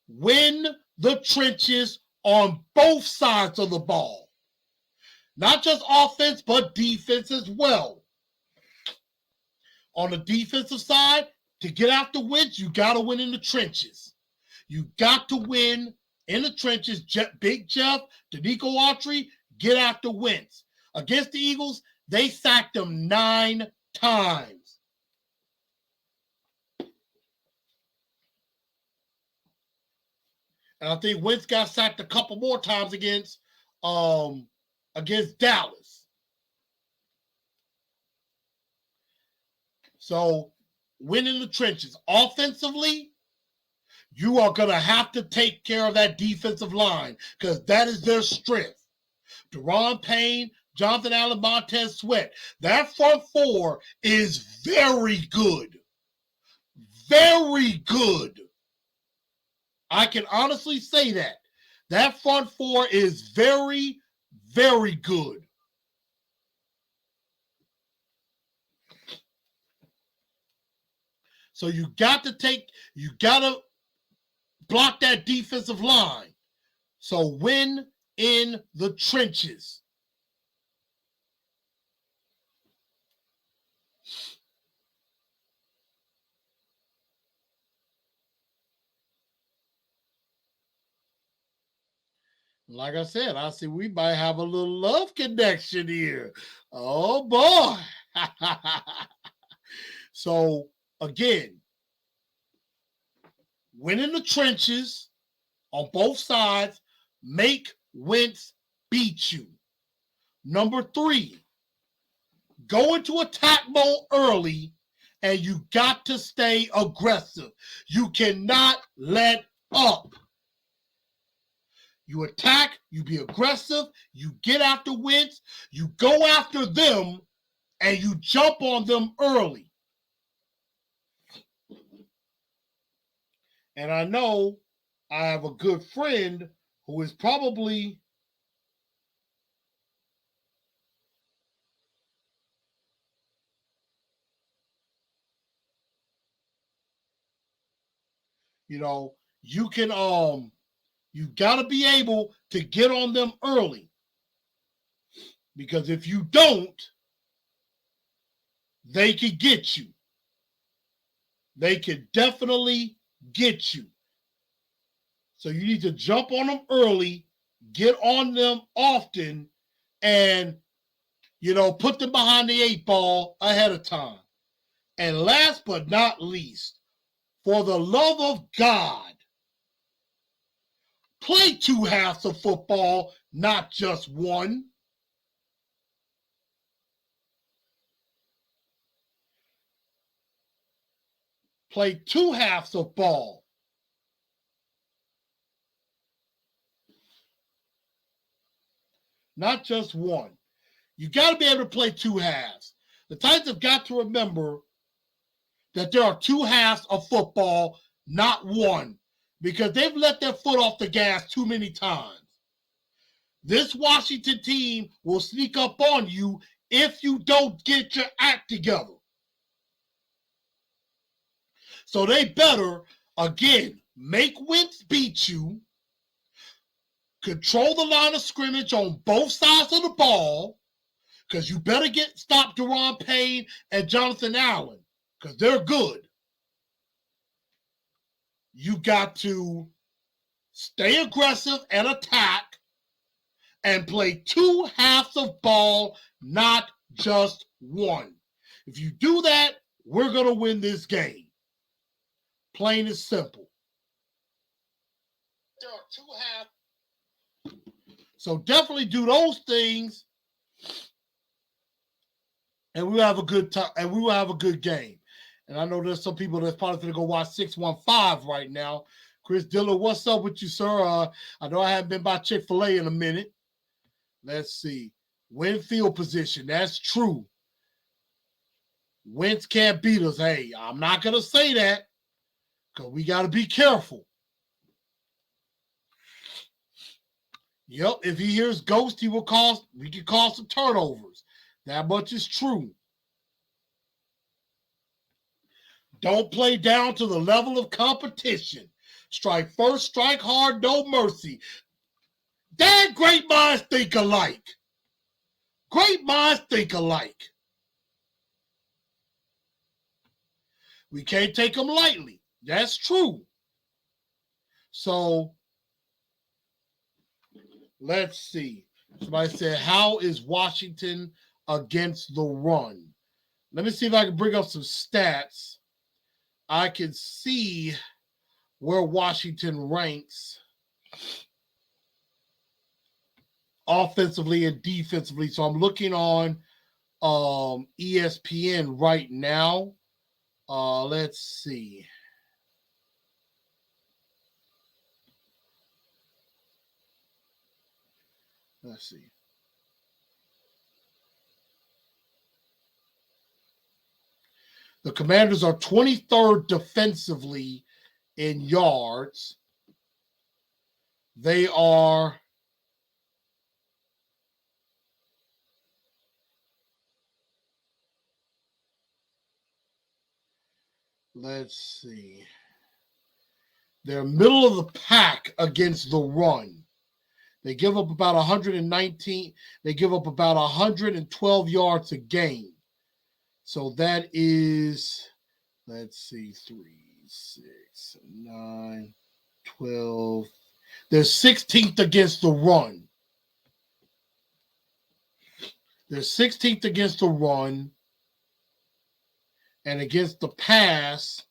Win the trenches on both sides of the ball. Not just offense, but defense as well. On the defensive side, to get after Wentz, you got to win in the trenches. You got to win in the trenches. Big Jeff, Danico Autry, get after Wentz. Against the Eagles, they sacked him 9 times. And I think Wentz got sacked a couple more times against Dallas. So, win in the trenches. Offensively, you are going to have to take care of that defensive line because that is their strength. Deron Payne, Jonathan Allen, Montez Sweat. That front 4 is very good. Very good. I can honestly say that. That front 4 is very, very good. So you got to block that defensive line. So win in the trenches. Like I said, I see we might have a little love connection here. Oh boy. So again, win in the trenches on both sides, make Wentz beat you. Number 3, go into attack mode early, and you got to stay aggressive. You cannot let up. You attack, you be aggressive, you get after Wentz, you go after them, and you jump on them early. And I know I have a good friend who is probably you can you got to be able to get on them early, because if you don't, they can get you. They can definitely get you. So you need to jump on them early, get on them often, and put them behind the 8 ball ahead of time. And last but not least, for the love of God, play 2 halves of football, not just one. Play 2 halves of ball. Not just one. You got to be able to play 2 halves. The Titans have got to remember that there are 2 halves of football, not one, because they've let their foot off the gas too many times. This Washington team will sneak up on you if you don't get your act together. So they better, again, make Wentz beat you, control the line of scrimmage on both sides of the ball, because you better stop Daron Payne and Jonathan Allen, because they're good. You got to stay aggressive and attack, and play 2 halves of ball, not just one. If you do that, we're going to win this game. Plain and simple. There are 2 halves. So definitely do those things, and we will have a good time, and we will have a good game. And I know there's some people that's probably going to go watch 615 right now. Chris Dillon, what's up with you, sir? I know I haven't been by Chick-fil-A in a minute. Let's see. Win field position. That's true. Wentz can't beat us. Hey, I'm not going to say that, because we got to be careful. Yep, if he hears ghost, we can cause some turnovers. That much is true. Don't play down to the level of competition. Strike first, strike hard, no mercy. Dad, great minds think alike. Great minds think alike. We can't take them lightly. That's true. So, let's see. Somebody said, how is Washington against the run? Let me see if I can bring up some stats. I can see where Washington ranks offensively and defensively. So I'm looking on ESPN right now. Let's see. Let's see. The Commanders are 23rd defensively in yards. They are let's see. They're middle of the pack against the run. They give up about 119. They give up about 112 yards a game. So that is, let's see, 3, 6, 9, 12. They're 16th against the run. They're 16th against the run. And against the pass,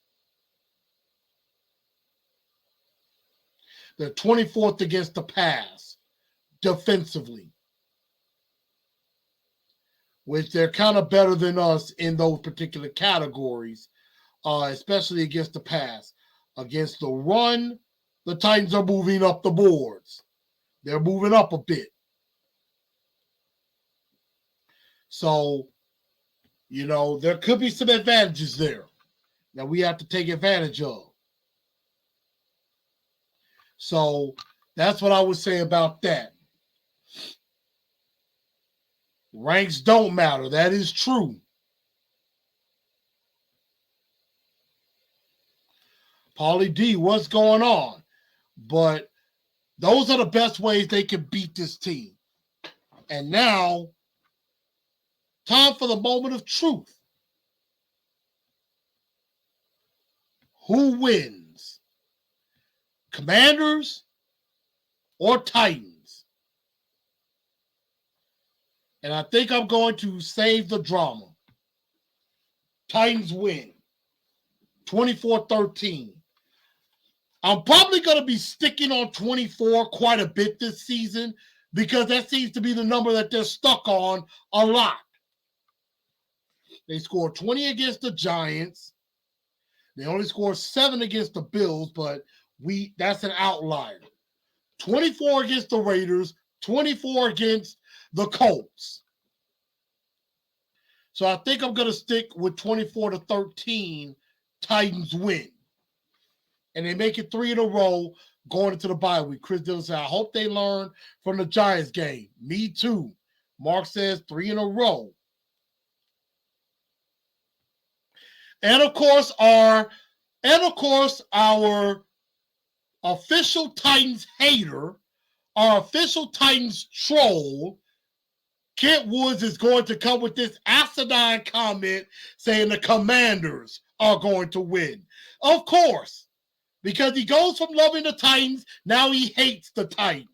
they're 24th against the pass defensively, which they're kind of better than us in those particular categories, especially against the pass. Against the run, the Titans are moving up the boards. They're moving up a bit. So, there could be some advantages there that we have to take advantage of. So that's what I would say about that. Ranks don't matter. That is true. Paulie D, what's going on? But those are the best ways they can beat this team. And now, time for the moment of truth. Who wins? Commanders or Titans? And I think I'm going to save the drama. Titans win 24-13. I'm probably going to be sticking on 24 quite a bit this season because that seems to be the number that they're stuck on a lot. They scored 20 against the Giants. They only scored 7 against the Bills, but that's an outlier. 24 against the Raiders, 24 against the Colts. So I think I'm going to stick with 24-13. Titans win. And they make it 3 in a row going into the bye week. Chris Dillon said, I hope they learn from the Giants game. Me too. Mark says 3 in a row. And of course, our official Titans hater, our official Titans troll, Kent Woods is going to come with this asinine comment saying the Commanders are going to win. Of course, because he goes from loving the Titans, now he hates the Titans.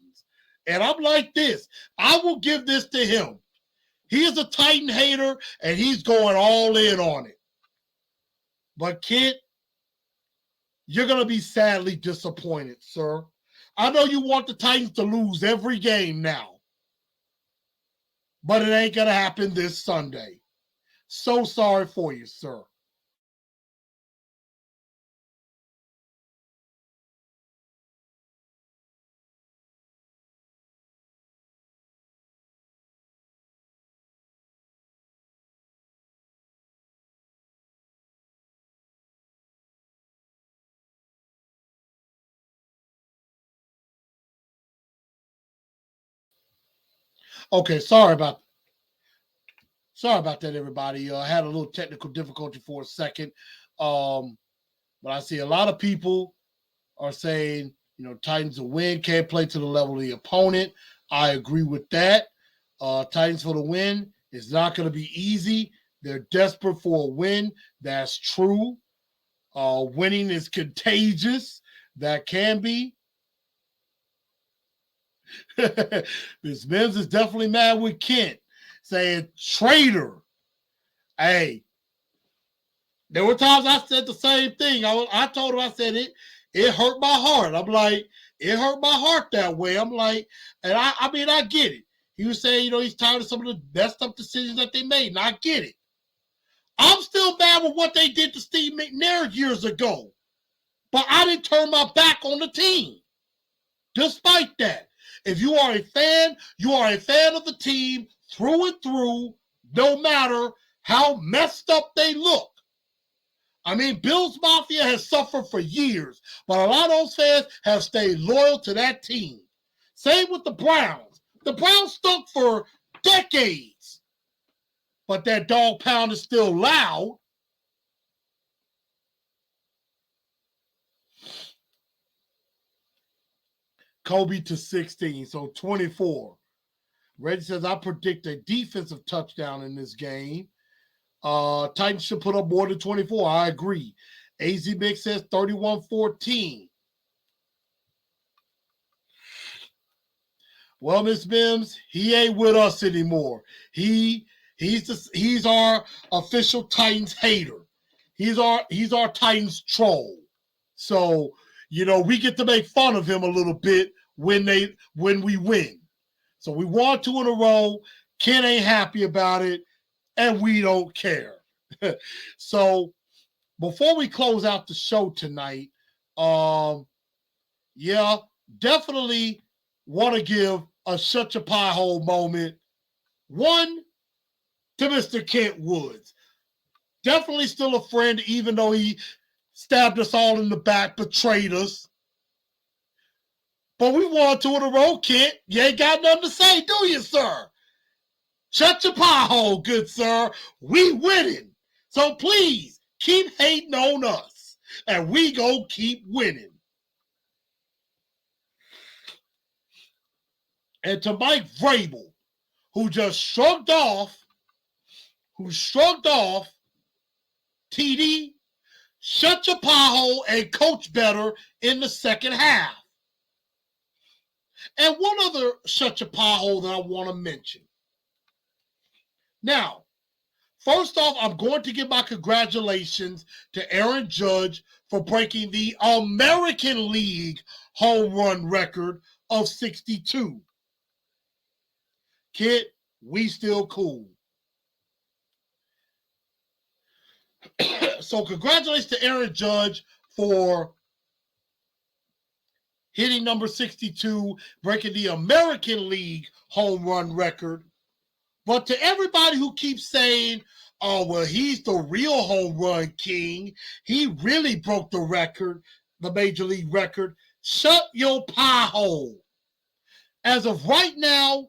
And I'm like this. I will give this to him. He is a Titan hater, and he's going all in on it. But Kent, you're going to be sadly disappointed, sir. I know you want the Titans to lose every game now. But it ain't going to happen this Sunday. So sorry for you, sir. Okay, sorry about that, everybody. I had a little technical difficulty for a second. But I see a lot of people are saying, Titans will win, can't play to the level of the opponent. I agree with that. Titans for the win. It's not going to be easy. They're desperate for a win. That's true. Winning is contagious. That can be. Miss Mims is definitely mad with Kent, saying, traitor. Hey, there were times I said the same thing. I told him, I said, it hurt my heart. I'm like, it hurt my heart that way. I'm like, and I mean, I get it. He was saying, he's tired of some of the messed up decisions that they made, and I get it. I'm still mad with what they did to Steve McNair years ago, but I didn't turn my back on the team. Despite that, if you are a fan, you are a fan of the team through and through, no matter how messed up they look. I mean, Bills Mafia has suffered for years, but a lot of those fans have stayed loyal to that team. Same with the Browns. The Browns stunk for decades, but that dog pound is still loud. Kobe to 16, so 24. Reggie says, I predict a defensive touchdown in this game. Titans should put up more than 24. I agree. AZ Mix says 31-14. Well, Miss Mims, he ain't with us anymore. He's our official Titans hater. He's our Titans troll. So, we get to make fun of him a little bit when we win. So we won 2 in a row. Ken ain't happy about it, and we don't care. So before we close out the show tonight, yeah, definitely want to give a shut your pie hole moment. One to Mr. Kent Woods. Definitely still a friend, even though he stabbed us all in the back, betrayed us. But we won 2 in a row, Kent. You ain't got nothing to say, do you, sir? Shut your pie hole, good sir. We winning. So please keep hating on us. And we go keep winning. And to Mike Vrabel, who just shrugged off, TD, shut your pie hole and coach better in the second half. And one other shut your pie hole that I want to mention. Now, first off, I'm going to give my congratulations to Aaron Judge for breaking the American League home run record of 62. Kid, we still cool. So congratulations to Aaron Judge for hitting number 62, breaking the American League home run record. But to everybody who keeps saying, oh, well, he's the real home run king, he really broke the record, the major league record, shut your pie hole. As of right now,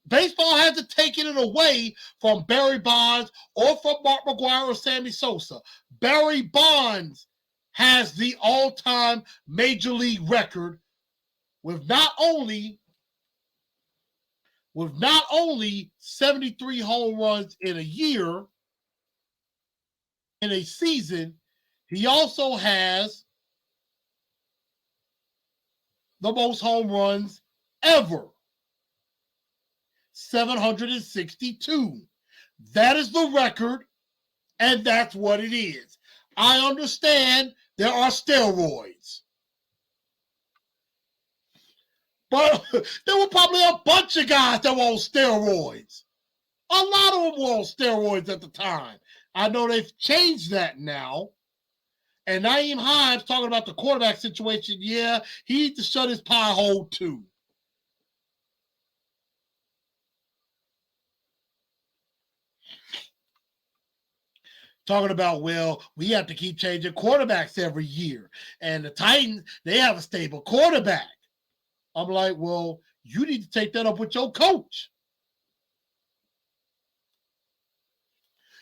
baseball hasn't taken it away from Barry Bonds or from Mark McGwire or Sammy Sosa. Barry Bonds has the all-time major league record with not only 73 home runs in a year, in a season, he also has the most home runs ever. 762. That is the record, and that's what it is. I understand there are steroids. But there were probably a bunch of guys that were on steroids. A lot of them were on steroids at the time. I know they've changed that now. And Naeem Hines talking about the quarterback situation. Yeah, he needs to shut his pie hole too. Talking about, well, we have to keep changing quarterbacks every year. And the Titans, they have a stable quarterback. I'm like, well, you need to take that up with your coach.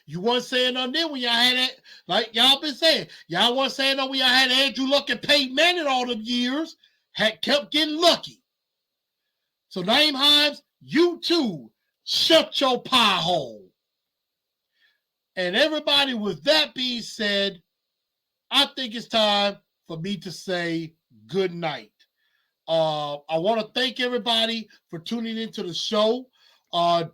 You weren't saying nothing then when y'all had it, like y'all been saying. Y'all weren't saying nothing when y'all had Andrew Luck and Peyton Manning all them years. Had kept getting lucky. So Naeem Hines, you too, shut your pie hole. And everybody, with that being said, I think it's time for me to say good night. I want to thank everybody for tuning into the show.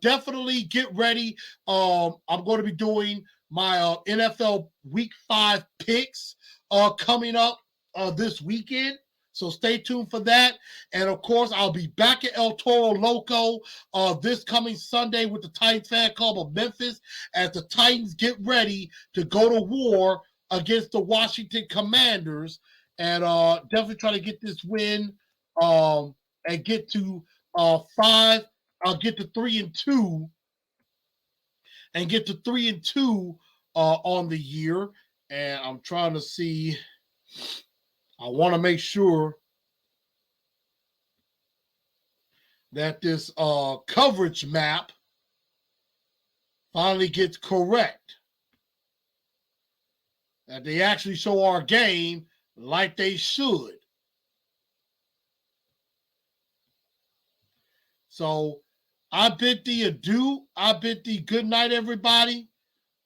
Definitely get ready. I'm going to be doing my NFL Week 5 picks coming up this weekend. So stay tuned for that. And, of course, I'll be back at El Toro Loco this coming Sunday with the Titans Fan Club of Memphis as the Titans get ready to go to war against the Washington Commanders and definitely try to get this win and get to 5. I'll get to 3-2 and get to 3-2 on the year. And I'm trying to see. I want to make sure that this coverage map finally gets correct. That they actually show our game like they should. So I bid thee adieu. I bid thee good night, everybody.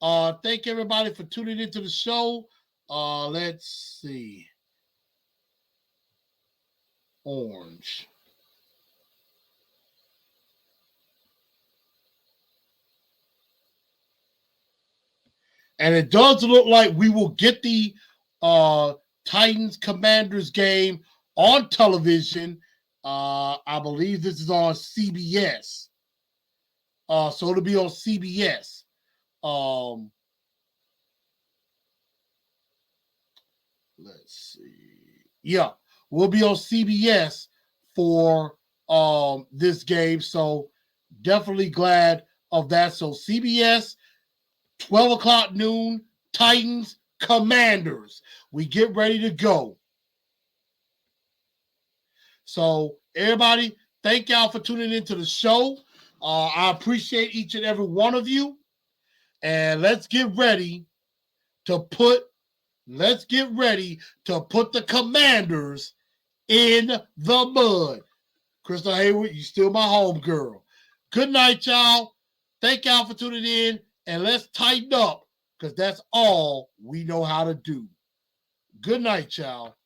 Thank everybody for tuning into the show. Let's see. Orange. And it does look like we will get the Titans Commanders game on television. I believe this is on CBS. So it'll be on CBS. Let's see. Yeah, we'll be on CBS for this game. So definitely glad of that. So CBS, 12 o'clock noon, Titans, Commanders. We get ready to go. So everybody, thank y'all for tuning into the show. I appreciate each and every one of you. And let's get ready to put the Commanders in the mud. Crystal Hayward, you still my home girl. Good night, y'all. Thank y'all for tuning in, and let's tighten up because that's all we know how to do. Good night, y'all.